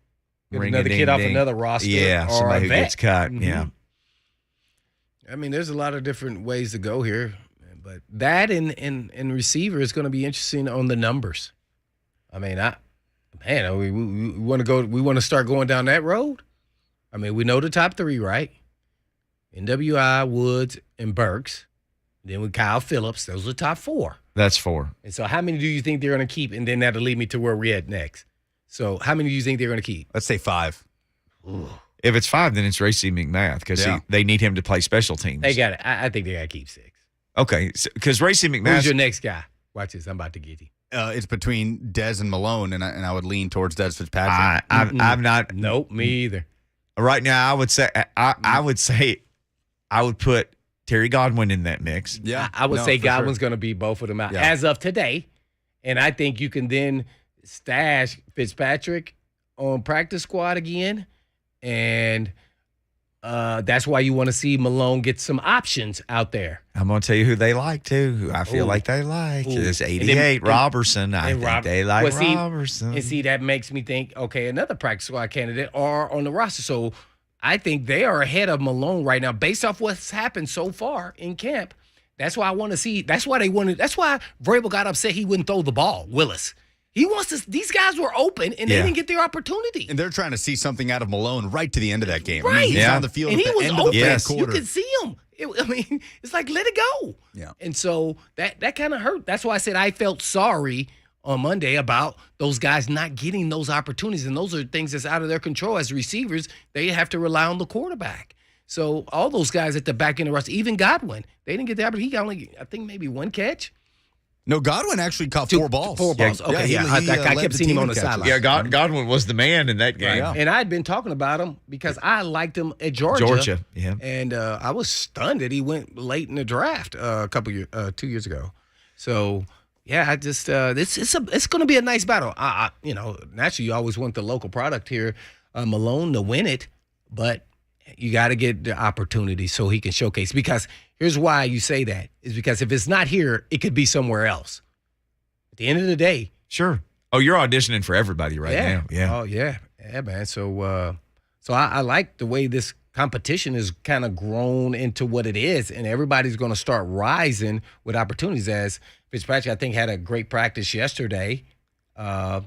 Get ring another a kid off ding-ding? another roster. Yeah, or somebody a who vet. gets cut. Mhm. Yeah. I mean, there's a lot of different ways to go here, but that and receiver is going to be interesting on the numbers. I mean, we want to go. We want to start going down that road. I mean, we know the top 3, right? NWI, Woods, and Burks. Then with Kyle Phillips, those are the top 4. That's 4. And so, how many do you think they're going to keep? And then that'll lead me to where we're at next. So, how many do you think they're going to keep? Let's say 5. Ooh. If it's 5, then it's Racy McMath because they need him to play special teams. They got it. I think they got to keep 6. Okay, because Racy McMath. Who's your next guy? Watch this. I'm about to get you. It's between Dez and Malone, and I would lean towards Dez Fitzpatrick. I'm not. Nope, me either. Right now, I would say I would put Terry Godwin in that mix. Yeah, I would say for Godwin's sure. going to be both of them out Yeah. as of today. And I think you can then stash Fitzpatrick on practice squad again. And that's why you want to see Malone get some options out there. I'm going to tell you who they like, too, who I feel like they like. It's 88, Robertson. I think they like Robertson. And see, that makes me think, okay, another practice squad candidate are on the roster. So I think they are ahead of Malone right now based off what's happened so far in camp. That's why I want to see. That's why Vrabel got upset he wouldn't throw the ball, Willis. He wants to. These guys were open and they didn't get their opportunity. And they're trying to see something out of Malone right to the end of that game. Right. I mean, he's on the field and at he the was end open. of the fourth You quarter. could see him. It's like, let it go. Yeah. And so that kind of hurt. That's why I said I felt sorry on Monday about those guys not getting those opportunities. And those are things that's out of their control. As receivers, they have to rely on the quarterback. So all those guys at the back end of the roster, even Godwin, they didn't get the opportunity. He got only, I think, maybe 1 catch. No, Godwin actually caught 4 balls. 4 balls. Okay, he I led kept the seeing him team on the in catches. sideline. Yeah, Godwin was the man in that game. Yeah. And I had been talking about him because I liked him at Georgia. Georgia, yeah. And I was stunned that he went late in the draft a couple years, 2 years ago. So yeah, I just it's going to be a nice battle. Naturally, you always want the local product here, Malone, to win it, but you got to get the opportunity so he can showcase. Because here's why you say that is because if it's not here, it could be somewhere else. At the end of the day. Sure. Oh, you're auditioning for everybody right now. Yeah. Oh, yeah. Yeah, man. So I like the way this competition has kind of grown into what it is, and everybody's going to start rising with opportunities. As Fitzpatrick, I think, had a great practice yesterday. And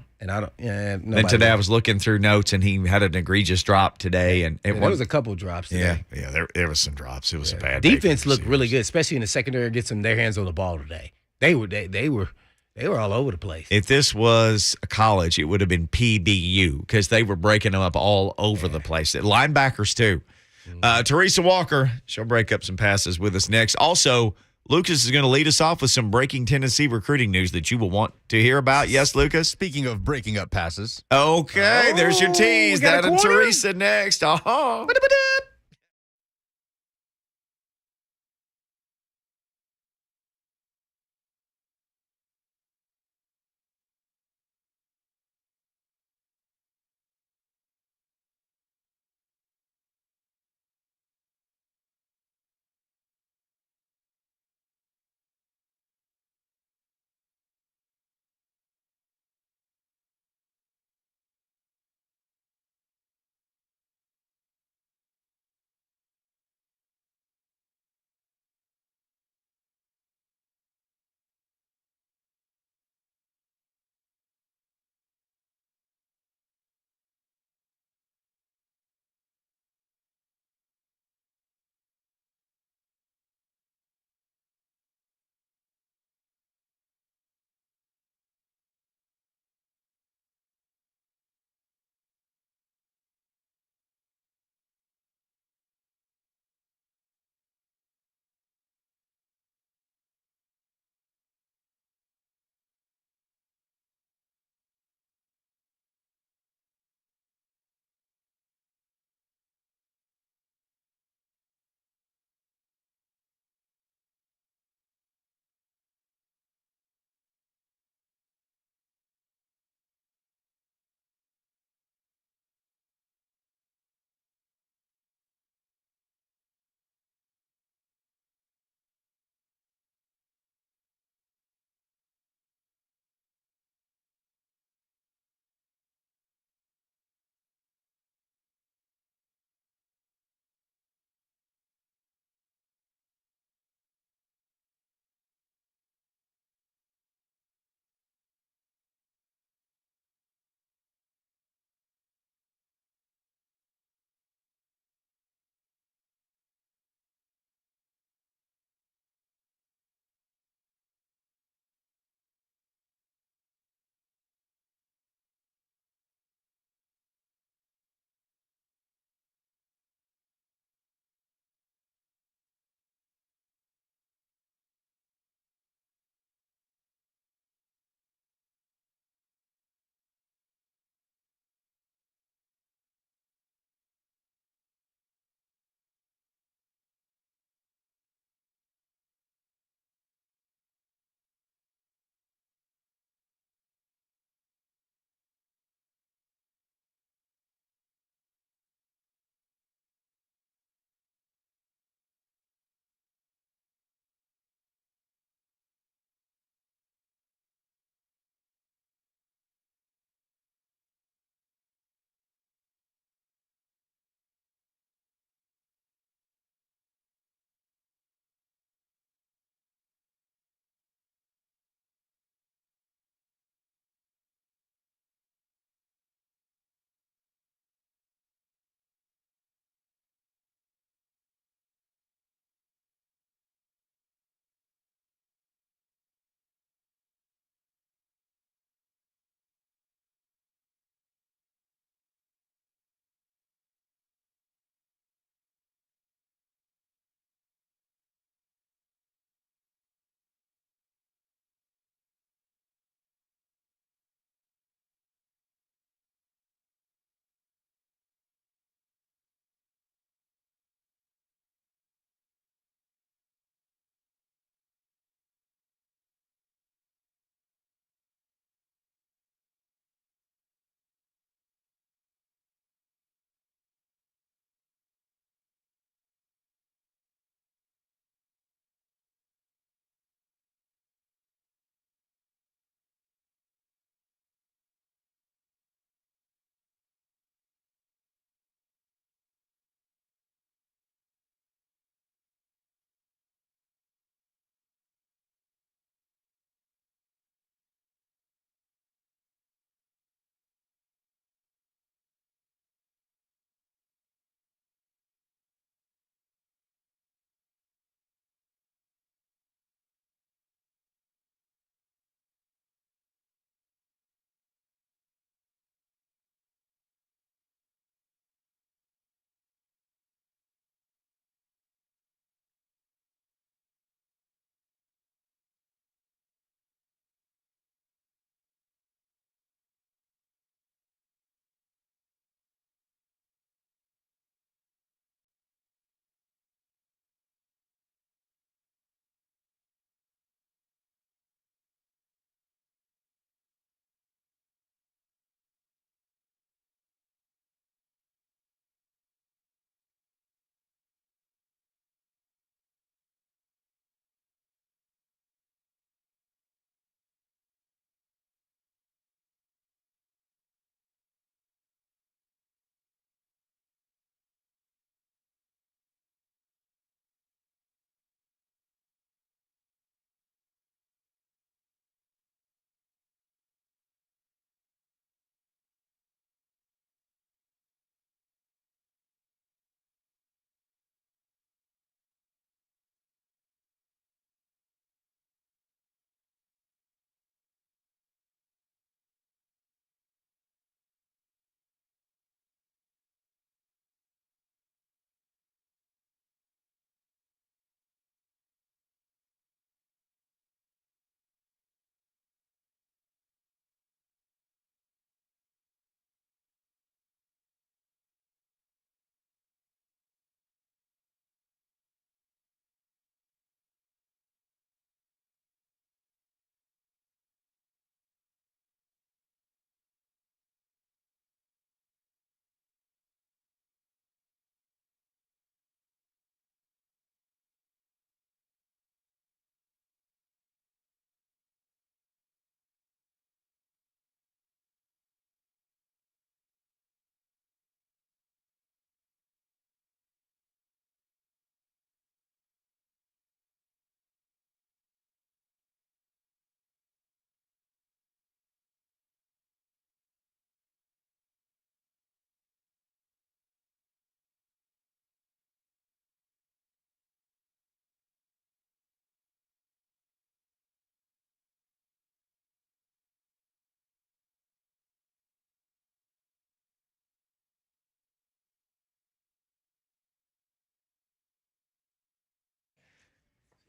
today I was looking through notes, and he had an egregious drop today. And there was a couple drops today. Yeah, there was some drops. It was a bad day defense looked really good, especially in the secondary, getting their hands on the ball today. They were all over the place. If this was a college, it would have been PBU because they were breaking them up all over the place. Linebackers, too. Teresa Walker, she'll break up some passes with us next. Also, Lucas is going to lead us off with some breaking Tennessee recruiting news that you will want to hear about. Yes, Lucas? Speaking of breaking up passes. Okay, there's your tease. We got a That and corner? Teresa next. Uh-huh.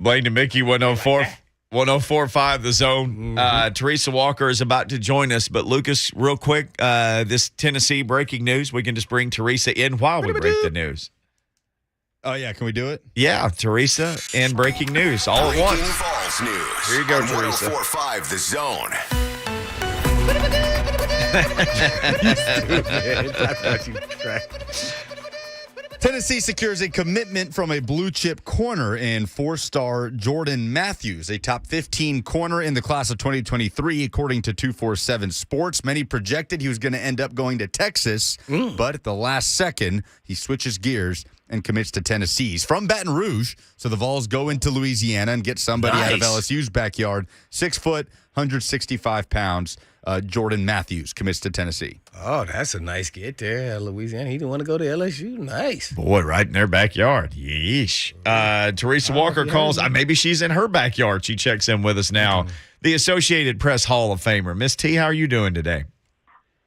Blaine and Mickey, 104.5 The Zone. Teresa Walker is about to join us, but Lucas, real quick, this Tennessee breaking news, we can just bring Teresa in while we break the news. Oh, yeah. Can we do it? Yeah, Teresa and breaking news all at once. False news. Here you go, on Teresa. 104.5 The Zone. Tennessee secures a commitment from a blue-chip corner in four-star Jordan Matthews, a top 15 corner in the class of 2023, according to 247 Sports. Many projected he was going to end up going to Texas, but at the last second, he switches gears and commits to Tennessee. He's from Baton Rouge, so the Vols go into Louisiana and get somebody out of LSU's backyard. 6 foot, 165 pounds. Jordan Matthews commits to Tennessee. Oh, that's a nice get there, Louisiana. He didn't want to go to LSU. Nice. Boy, right in their backyard. Yeesh. Teresa Walker calls. Maybe she's in her backyard. She checks in with us now. The Associated Press Hall of Famer. Miss T, how are you doing today?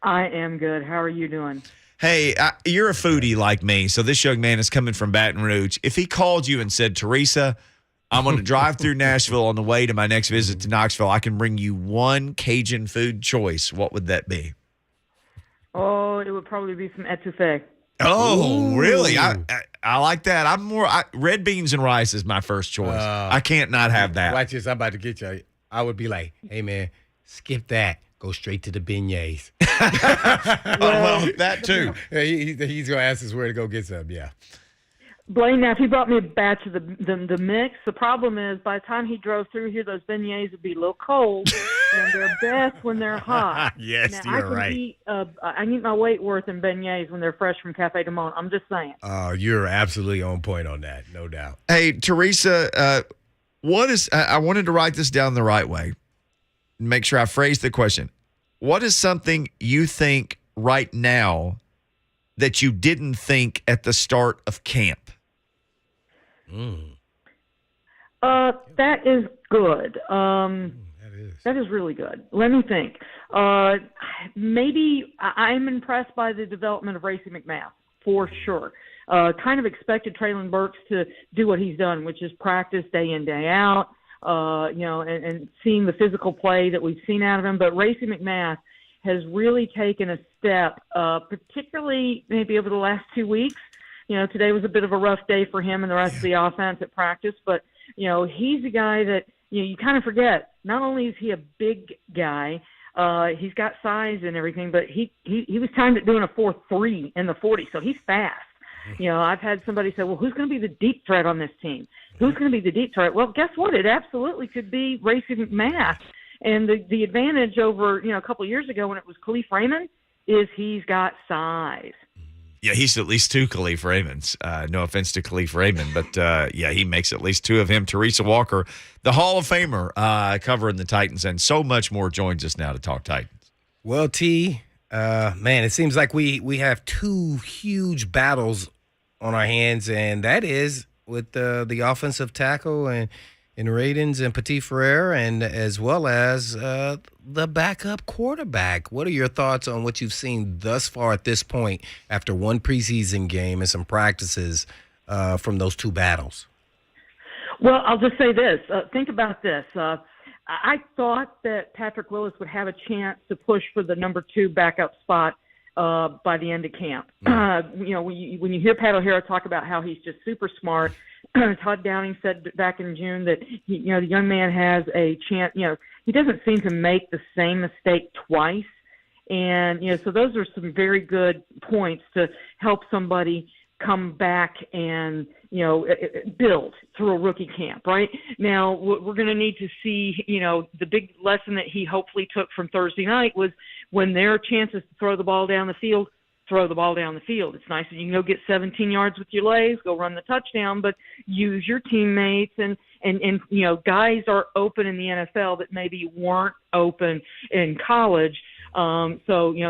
I am good. How are you doing? Hey, you're a foodie like me, so this young man is coming from Baton Rouge. If he called you and said, Teresa, I'm going to drive through Nashville on the way to my next visit to Knoxville, I can bring you one Cajun food choice, what would that be? Oh, it would probably be some etouffee. Oh, really? I like that. I'm more red beans and rice is my first choice. I can't not have that. Watch this. I'm about to get you. I would be like, hey, man, skip that. Go straight to the beignets. Well, that too. Yeah, he's going to ask us where to go get some, yeah. Blaine, now, if he brought me a batch of the mix, the problem is by the time he drove through here, those beignets would be a little cold, and they're best when they're hot. Yes, now, you're right. I can eat my weight worth in beignets when they're fresh from Cafe Du Monde. I'm just saying. Oh, you're absolutely on point on that, no doubt. Hey, Teresa, I wanted to write this down the right way. Make sure I phrase the question. What is something you think right now that you didn't think at the start of camp? That is good. That is really good. Let me think. Maybe I'm impressed by the development of Racey McMath, for sure. Kind of expected Traylon Burks to do what he's done, which is practice day in, day out. And seeing the physical play that we've seen out of him. But Racey McMath has really taken a step, particularly maybe over the last 2 weeks. Today was a bit of a rough day for him and the rest of the offense at practice. But, he's a guy that, you kind of forget. Not only is he a big guy, he's got size and everything, but he was timed at doing a 4.3 in the 40, so he's fast. I've had somebody say, well, who's going to be the deep threat on this team? Who's going to be the deep threat? Well, guess what? It absolutely could be Racey McMath. And the advantage over, a couple of years ago when it was Khalif Raymond is he's got size. Yeah, he's at least 2 Khalif Raymonds. No offense to Khalif Raymond, but, he makes at least 2 of him. Teresa Walker, the Hall of Famer, covering the Titans, and so much more joins us now to talk Titans. Well, T, man, it seems like we have 2 huge battles on our hands, and that is with the offensive tackle and Radens and Petit Frere, and as well as the backup quarterback. What are your thoughts on what you've seen thus far at this point after one preseason game and some practices from those 2 battles? Well, I'll just say this. Think about this. I thought that Patrick Willis would have a chance to push for the number 2 backup spot by the end of camp. When you hear Pat O'Hara talk about how he's just super smart, Todd Downing said back in June that the young man has a chance. He doesn't seem to make the same mistake twice, and so those are some very good points to help somebody come back and build through a rookie camp. Right now, we're going to need to see. The big lesson that he hopefully took from Thursday night was when there are chances to throw the ball down the field. Throw the ball down the field. It's nice that you can go get 17 yards with your legs, go run the touchdown, but use your teammates and guys are open in the NFL that maybe weren't open in college. So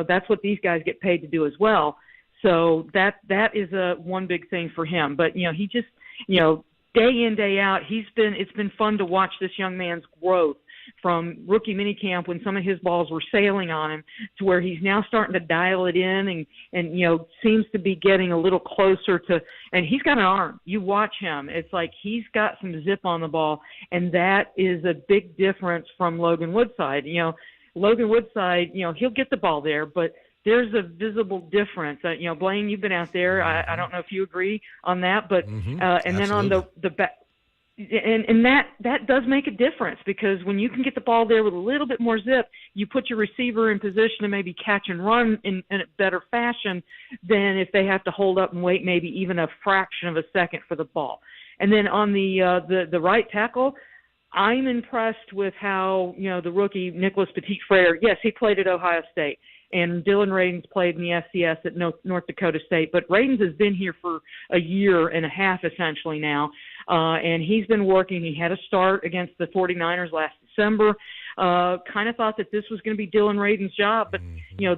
that's what these guys get paid to do as well. So that is one big thing for him. But he just day in, day out, it's been fun to watch this young man's growth from rookie minicamp when some of his balls were sailing on him to where he's now starting to dial it in and seems to be getting a little closer to – and he's got an arm. You watch him. It's like he's got some zip on the ball, and that is a big difference from Logan Woodside. Logan Woodside, he'll get the ball there, but there's a visible difference. Blaine, you've been out there. I don't know if you agree on that, but and then on the back. And that does make a difference because when you can get the ball there with a little bit more zip, you put your receiver in position to maybe catch and run in a better fashion than if they have to hold up and wait maybe even a fraction of a second for the ball. And then on the right tackle, I'm impressed with how, the rookie Nicholas Petit-Frere, yes, he played at Ohio State. And Dylan Radins played in the FCS at North Dakota State. But Radins has been here for a year and a half essentially now, and he's been working. He had a start against the 49ers last December. Kind of thought that this was going to be Dylan Radins' job, but,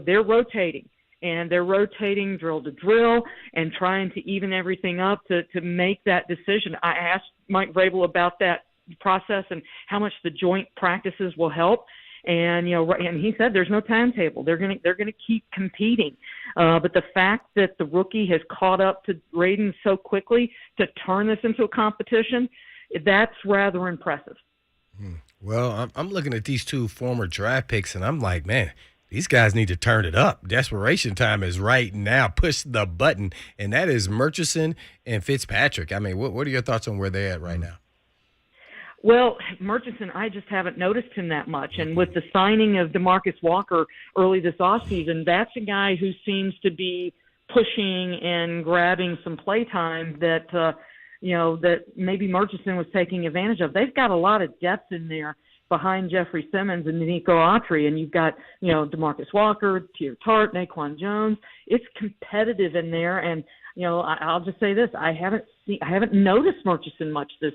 they're rotating. And they're rotating drill to drill and trying to even everything up to make that decision. I asked Mike Vrabel about that process and how much the joint practices will help. And and he said there's no timetable. They're gonna keep competing. But the fact that the rookie has caught up to Radins so quickly to turn this into a competition, that's rather impressive. Well, I'm looking at these two former draft picks, and I'm like, man, these guys need to turn it up. Desperation time is right now. Push the button, and that is Murchison and Fitzpatrick. I mean, what are your thoughts on where they're at right now? Well, Murchison, I just haven't noticed him that much. And with the signing of DeMarcus Walker early this offseason, that's a guy who seems to be pushing and grabbing some play time that, that maybe Murchison was taking advantage of. They've got a lot of depth in there behind Jeffrey Simmons and Nico Autry, and you've got, DeMarcus Walker, Pierre Tart, Naquan Jones. It's competitive in there, and I'll just say this: I haven't noticed Murchison much this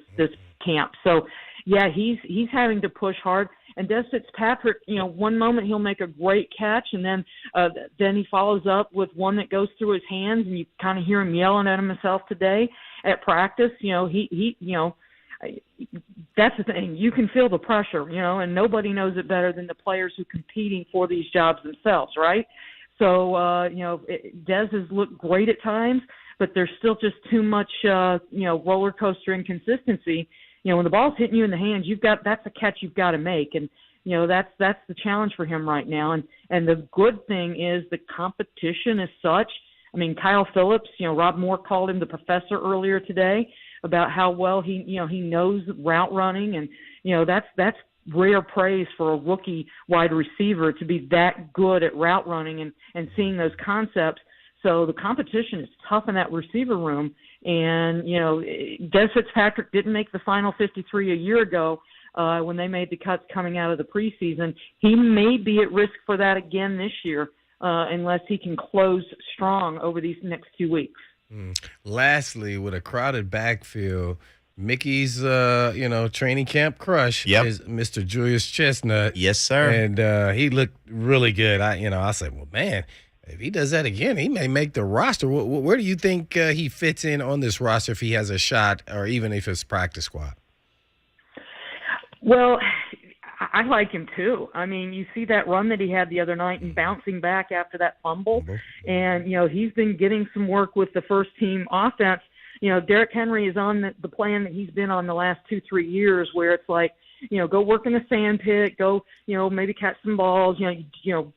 camp. So, yeah, he's having to push hard. And Des Fitzpatrick, one moment he'll make a great catch, and then he follows up with one that goes through his hands, and you kind of hear him yelling at himself today at practice. That's the thing. You can feel the pressure, and nobody knows it better than the players who are competing for these jobs themselves, right? So, Des has looked great at times, but there's still just too much, roller coaster inconsistency. When the ball's hitting you in the hands, that's a catch you've got to make. And, that's the challenge for him right now. And the good thing is the competition is such. I mean, Kyle Phillips, Rob Moore called him the professor earlier today about how well he knows route running. And, that's rare praise for a rookie wide receiver to be that good at route running and seeing those concepts. So the competition is tough in that receiver room. And, Des Fitzpatrick didn't make the final 53 a year ago when they made the cuts coming out of the preseason. He may be at risk for that again this year unless he can close strong over these next 2 weeks. Lastly, with a crowded backfield, Mickey's, training camp crush is Mr. Julius Chestnut. Yes, sir. And he looked really good. I said, well, man, if he does that again, he may make the roster. Where do you think he fits in on this roster if he has a shot, or even if it's practice squad? Well, I like him too. I mean, you see that run that he had the other night and bouncing back after that fumble. And, he's been getting some work with the first team offense. Derrick Henry is on the plan that he's been on the last 2-3 years, where it's like, go work in the sand pit, go, maybe catch some balls,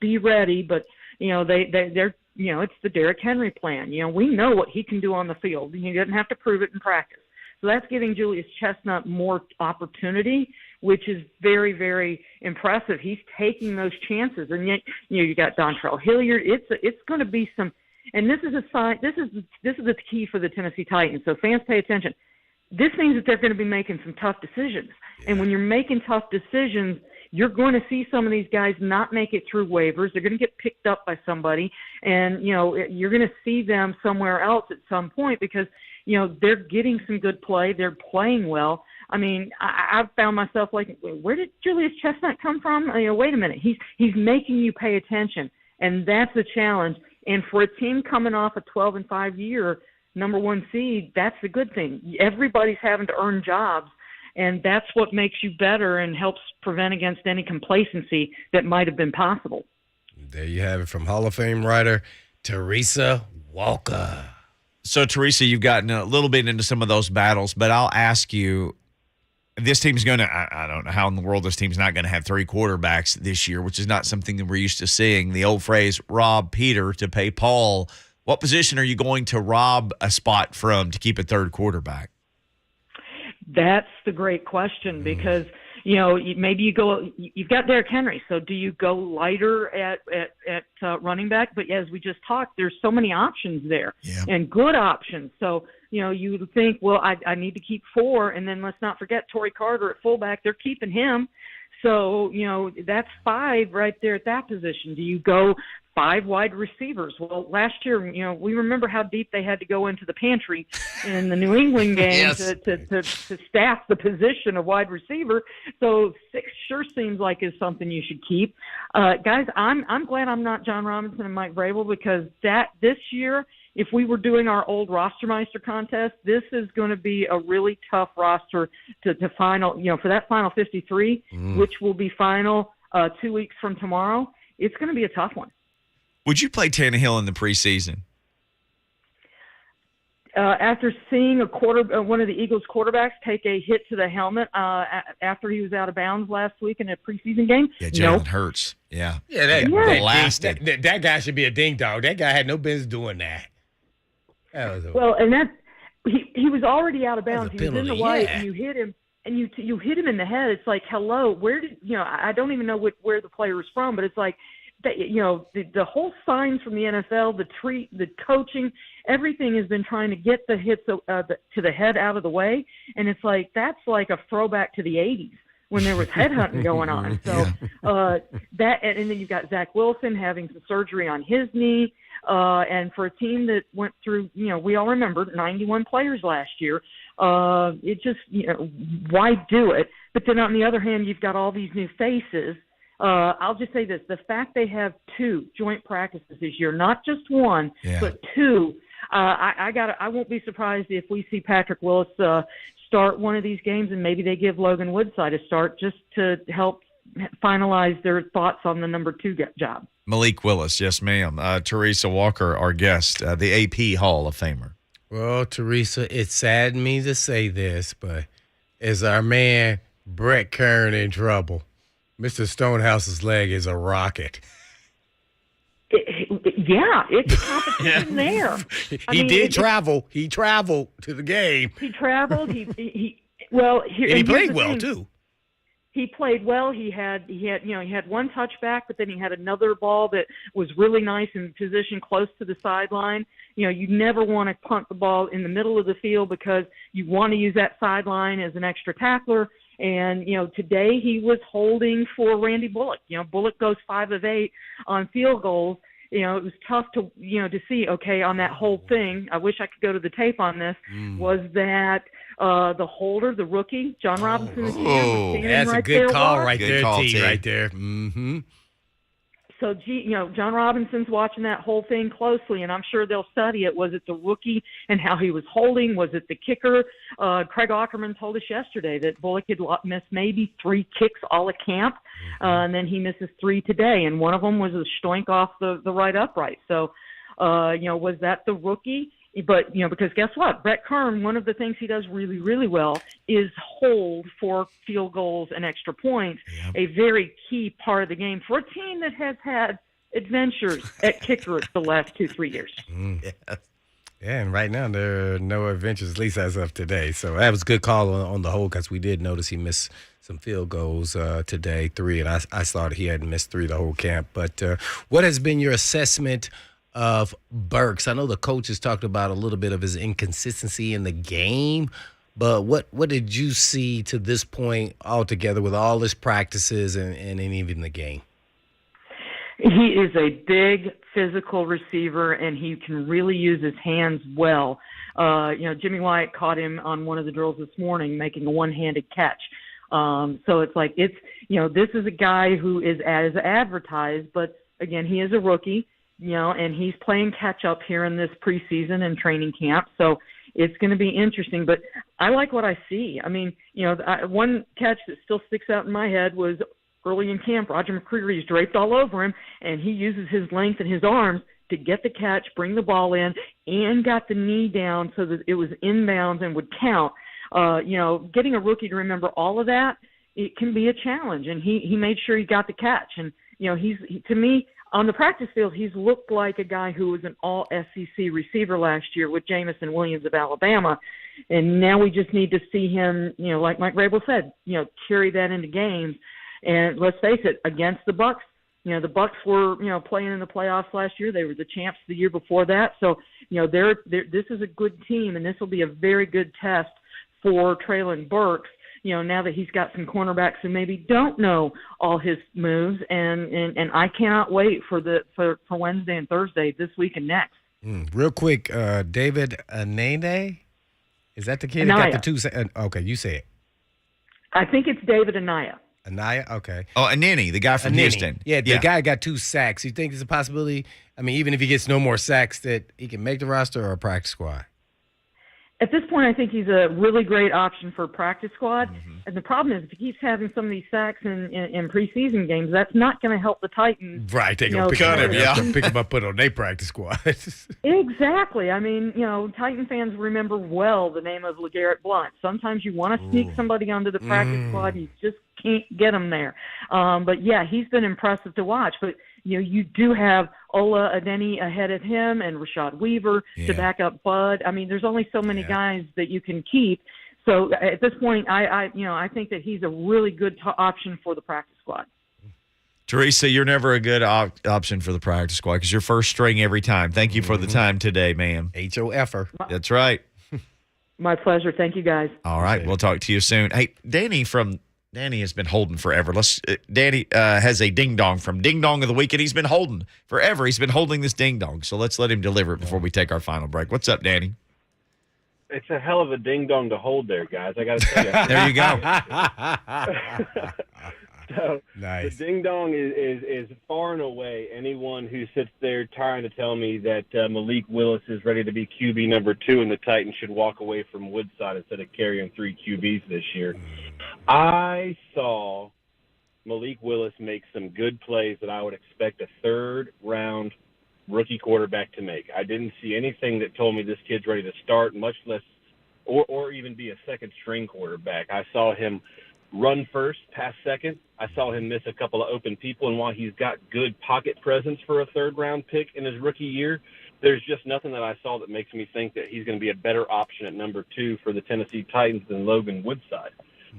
be ready. But, they're, it's the Derrick Henry plan. We know what he can do on the field. He doesn't have to prove it in practice. So that's giving Julius Chestnut more opportunity, which is very, very impressive. He's taking those chances. And yet, you got Dontrell Hilliard. It's going to be some. And this is a sign. This is the key for the Tennessee Titans. So fans, pay attention. This means that they're going to be making some tough decisions. Yeah. And when you're making tough decisions, you're going to see some of these guys not make it through waivers. They're going to get picked up by somebody, and you're going to see them somewhere else at some point because they're getting some good play. They're playing well. I mean, I've found myself like, where did Julius Chestnut come from? Wait a minute. He's making you pay attention, and that's the challenge. And for a team coming off a 12-5 year number one seed, that's a good thing. Everybody's having to earn jobs. And that's what makes you better and helps prevent against any complacency that might have been possible. There you have it from Hall of Fame writer Teresa Walker. So, Teresa, you've gotten a little bit into some of those battles, but I'll ask you, this team's going to – I don't know how in the world this team's not going to have 3 quarterbacks this year, which is not something that we're used to seeing. The old phrase, rob Peter to pay Paul. What position are you going to rob a spot from to keep a third quarterback? That's the great question because, maybe you've got Derrick Henry. So do you go lighter at running back? But as we just talked, there's so many options there and good options. So, you would think, well, I need to keep 4. And then let's not forget Torrey Carter at fullback. They're keeping him. So, that's 5 right there at that position. Do you go 5 wide receivers? Well, last year, we remember how deep they had to go into the pantry in the New England game to staff the position of wide receiver. So 6 sure seems like is something you should keep. Guys, I'm glad I'm not John Robinson and Mike Vrabel because this year, if we were doing our old Rostermeister contest, this is going to be a really tough roster to final, for that final 53, which will be final 2 weeks from tomorrow. It's going to be a tough one. Would you play Tannehill in the preseason? After seeing one of the Eagles quarterbacks take a hit to the helmet after he was out of bounds last week in a preseason game? Yeah, Jalen Hurts. Yeah. That guy should be a ding dog. That guy had no business doing that. He was already out of bounds. He was in the white, and you hit him, and you hit him in the head. It's like, hello, where did I don't even know where the player was from, but it's like, the whole signs from the NFL, the coaching, everything has been trying to get the hits to the head out of the way, and it's like that's like a throwback to the '80s when there was headhunting going on. So and then you've got Zach Wilson having some surgery on his knee. And for a team that went through, we all remember 91 players last year, it just, why do it? But then on the other hand, you've got all these new faces. I'll just say this, the fact they have 2 joint practices this year, not just 1, but 2, I won't be surprised if we see Patrick Willis, start one of these games and maybe they give Logan Woodside a start just to help finalize their thoughts on the number 2 job. Malik Willis, yes, ma'am. Teresa Walker, our guest, the AP Hall of Famer. Well, Teresa, it saddened me to say this, but is our man Brett Kern in trouble? Mr. Stonehouse's leg is a rocket. It's a competition there. He did travel. He traveled to the game. He traveled. He played well too. He played well. He had one touchback, but then he had another ball that was really nice in position close to the sideline. You never want to punt the ball in the middle of the field because you want to use that sideline as an extra tackler. And, today he was holding for Randy Bullock. Bullock goes 5 of 8 on field goals. It was tough to see, okay, on that whole thing, I wish I could go to the tape on this, was that the holder, the rookie, John Robinson. That's a good call right there, T, right there. Mm-hmm. So, John Robinson's watching that whole thing closely, and I'm sure they'll study it. Was it the rookie and how he was holding? Was it the kicker? Craig Aukerman told us yesterday that Bullock had missed maybe 3 kicks all at camp, and then he misses 3 today, and one of them was a stoink off the right upright. So, was that the rookie? But, because guess what? Brett Kern, one of the things he does really, really well is hold for field goals and extra points, a very key part of the game for a team that has had adventures at kicker the last 2-3 years. Yeah, and right now there are no adventures, at least as of today. So that was a good call on the whole because we did notice he missed some field goals today, 3, and I thought he had missed 3 the whole camp. But what has been your assessment of Burks? I know the coach has talked about a little bit of his inconsistency in the game, but what did you see to this point altogether with all his practices and even the game? He is a big physical receiver, and he can really use his hands well. Jimmy Wyatt caught him on one of the drills this morning making a one-handed catch. So it's like this is a guy who is as advertised, but again, he is a rookie. And he's playing catch up here in this preseason and training camp. So it's going to be interesting. But I like what I see. I mean, one catch that still sticks out in my head was early in camp. Roger McCreary's draped all over him, and he uses his length and his arms to get the catch, bring the ball in, and got the knee down so that it was inbounds and would count. Getting a rookie to remember all of that, it can be a challenge. And he made sure he got the catch. And, to me, on the practice field, he's looked like a guy who was an all-SEC receiver last year with Jamison Williams of Alabama. And now we just need to see him, like Mike Vrabel said, carry that into games. And let's face it, against the Bucs, the Bucs were, playing in the playoffs last year. They were the champs the year before that. So, this is a good team, and this will be a very good test for Treylon Burks, now that he's got some cornerbacks who maybe don't know all his moves. And I cannot wait for Wednesday and Thursday this week and next. Real quick, David Anene, is that the kid that got the 2? Okay, you say it. I think it's David Anaya. Anaya, okay. Oh, Anene, the guy from Houston. Yeah, the guy got 2 sacks. You think it's a possibility? I mean, even if he gets no more sacks, that he can make the roster or a practice squad? At this point, I think he's a really great option for a practice squad. Mm-hmm. And the problem is, if he keeps having some of these sacks in preseason games, that's not going to help the Titans. Right, they're going to pick him up, put on their practice squad. Exactly. I mean, Titan fans remember well the name of LeGarrette Blount. Sometimes you want to sneak somebody onto the practice squad, you just can't get them there. But yeah, he's been impressive to watch. But you do have Ola Adeni ahead of him and Rashad Weaver to back up Bud. I mean, there's only so many guys that you can keep. So at this point, I think that he's a really good option for the practice squad. Teresa, you're never a good option for the practice squad because you're first string every time. Thank you for the time today, ma'am. HOFer. That's right. My pleasure. Thank you, guys. All right. We'll talk to you soon. Hey, Danny has been holding forever. Danny has a ding-dong from Ding Dong of the Week, and he's been holding forever. He's been holding this ding-dong, so let's let him deliver it before we take our final break. What's up, Danny? It's a hell of a ding-dong to hold there, guys. I got to tell you. There you go. So, nice. The ding-dong is far and away anyone who sits there trying to tell me that Malik Willis is ready to be QB number 2 and the Titans should walk away from Woodside instead of carrying 3 QBs this year. I saw Malik Willis make some good plays that I would expect a third-round rookie quarterback to make. I didn't see anything that told me this kid's ready to start, much less or even be a second-string quarterback. I saw him run first, pass second. I saw him miss a couple of open people, and while he's got good pocket presence for a third-round pick in his rookie year, there's just nothing that I saw that makes me think that he's going to be a better option at number 2 for the Tennessee Titans than Logan Woodside.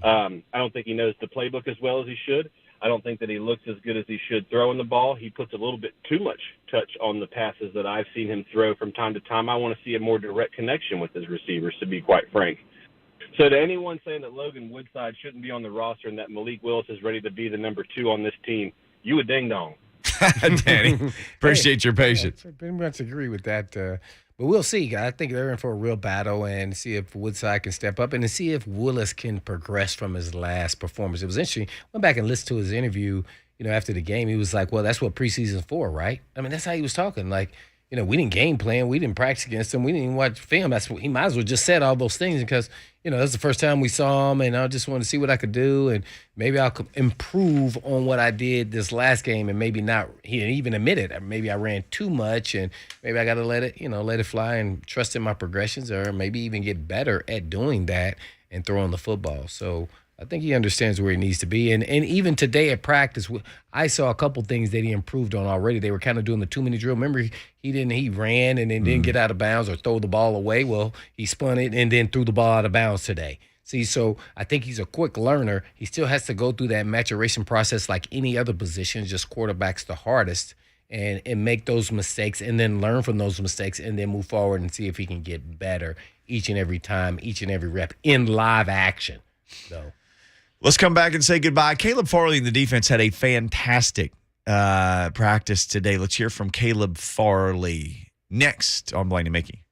I don't think he knows the playbook as well as he should. I don't think that he looks as good as he should throwing the ball. He puts a little bit too much touch on the passes that I've seen him throw from time to time. I want to see a more direct connection with his receivers, to be quite frank. So to anyone saying that Logan Woodside shouldn't be on the roster and that Malik Willis is ready to be the number 2 on this team, you a ding-dong. Danny, appreciate your patience. I pretty much agree with that. But we'll see. I think they're in for a real battle and see if Woodside can step up and to see if Willis can progress from his last performance. It was interesting. Went back and listened to his interview, after the game. He was like, well, that's what preseason's for, right? I mean, that's how he was talking. Like, we didn't game plan. We didn't practice against him. We didn't even watch film. That's what he might as well just said all those things because, that's the first time we saw him, and I just wanted to see what I could do, and maybe I could improve on what I did this last game, and maybe not. He even admitted maybe I ran too much, and maybe I got to let it fly and trust in my progressions, or maybe even get better at doing that and throwing the football. So I think he understands where he needs to be. And even today at practice, I saw a couple things that he improved on already. They were kind of doing the 2-minute drill. Remember, he ran and then didn't get out of bounds or throw the ball away. Well, he spun it and then threw the ball out of bounds today. See, so I think he's a quick learner. He still has to go through that maturation process like any other position, just quarterback's the hardest, and make those mistakes and then learn from those mistakes and then move forward and see if he can get better each and every time, each and every rep in live action. So. Let's come back and say goodbye. Caleb Farley and the defense had a fantastic practice today. Let's hear from Caleb Farley next on Blaine and Mickey.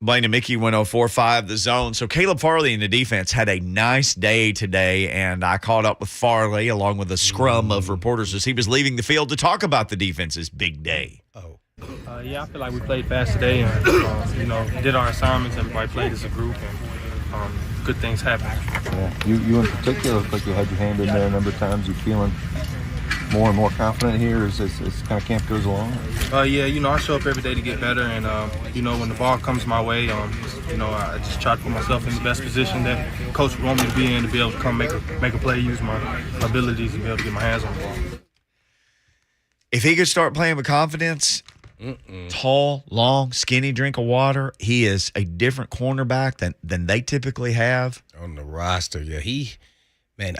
Blaine and Mickey 104.5 The Zone. So Caleb Farley in the defense had a nice day today, and I caught up with Farley along with a scrum of reporters as he was leaving the field to talk about the defense's big day. Yeah, I feel like we played fast today and, did our assignments. Everybody played as a group, and good things happened. Yeah, you in particular look like you had your hand in there a number of times. You feeling more and more confident here as kind of camp goes along? Yeah, I show up every day to get better, and, when the ball comes my way, I just try to put myself in the best position that Coach would want me to be in to be able to come make a play, use my abilities to be able to get my hands on the ball. If he could start playing with confidence, tall, long, skinny drink of water, he is a different cornerback than they typically have. On the roster, yeah.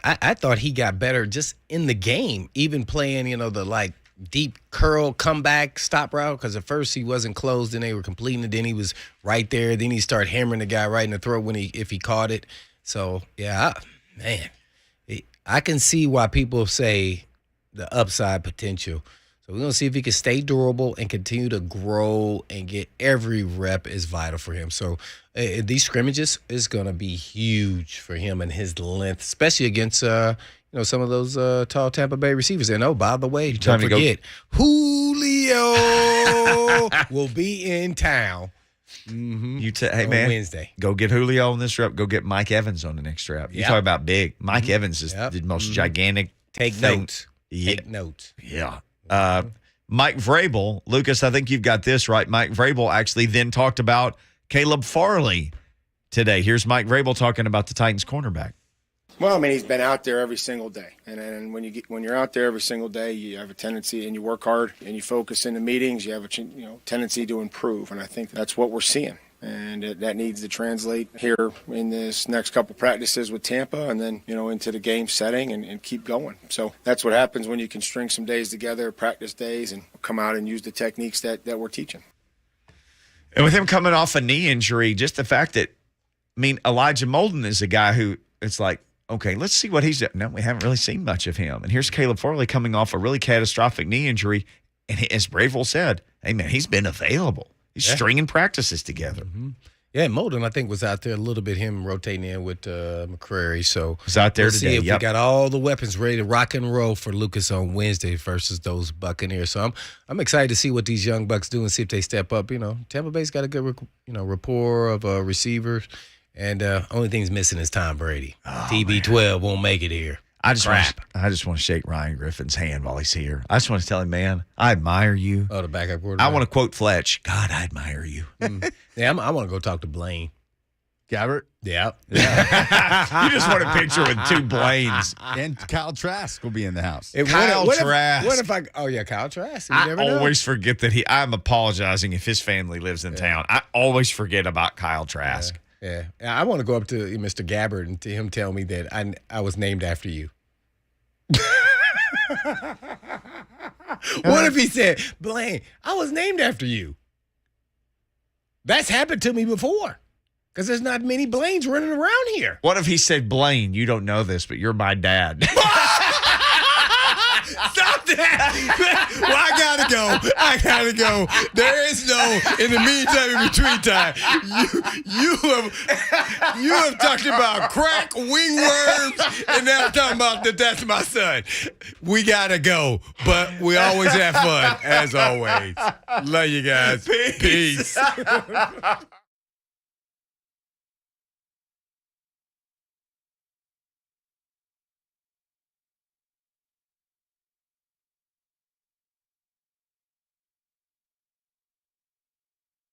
I thought he got better just in the game, even playing, the deep curl comeback stop route, because at first he wasn't closed and they were completing it. Then he was right there. Then he started hammering the guy right in the throat if he caught it. So, yeah, I can see why people say the upside potential. So we're going to see if he can stay durable and continue to grow and get every rep is vital for him. So these scrimmages is going to be huge for him and his length, especially against some of those tall Tampa Bay receivers. And, by the way, don't forget, Julio will be in town Hey, on man, Wednesday. Go get Julio on this rep. Go get Mike Evans on the next rep. You talk about big. Mike Evans is the most gigantic Take thing. notes. Yeah. Take notes. Yeah. Mike Vrabel, Lucas, I think you've got this right. Mike Vrabel actually then talked about Caleb Farley today. Here's Mike Vrabel talking about the Titans cornerback. Well, he's been out there every single day, and when you're out there every single day, you have a tendency, and you work hard, and you focus in the meetings. You have a tendency to improve, and I think that's what we're seeing. And that needs to translate here in this next couple practices with Tampa and then, into the game setting and keep going. So that's what happens when you can string some days together, practice days, and come out and use the techniques that we're teaching. And with him coming off a knee injury, just the fact that, Elijah Molden is a guy who it's like, okay, let's see what he's doing. No, we haven't really seen much of him. And here's Caleb Farley coming off a really catastrophic knee injury. And as Vrabel said, hey, man, he's been available. He's stringing practices together. Mm-hmm. Yeah, Molden, I think, was out there a little bit, him rotating in with McCrary. So he's out there we'll today. See if we got all the weapons ready to rock and roll for Lucas on Wednesday versus those Buccaneers. So I'm excited to see what these young Bucks do and see if they step up. Tampa Bay's got a good rapport of receivers, and only thing's missing is Tom Brady. TB12 won't make it here. I just want to shake Ryan Griffin's hand while he's here. I just want to tell him, man, I admire you. Oh, the backup quarterback. I want to quote Fletch. God, I admire you. Yeah, I want to go talk to Blaine. Gabbert? Yeah. You just want a picture with two Blaines. And Kyle Trask will be in the house. Kyle Trask. What if Kyle Trask. You I never know. always forget that I'm apologizing if his family lives in town. I always forget about Kyle Trask. Yeah. I want to go up to Mr. Gabbert and to him tell me that I was named after you. What if he said, Blaine, I was named after you? That's happened to me before. Because there's not many Blaines running around here. What if he said, Blaine, you don't know this, but you're my dad? Stop that! Well, I gotta go. There is no in the meantime, in between time. You have talked about crack, wingworms, and now I'm talking about that's my son. We gotta go, but we always have fun as always. Love you guys. Peace.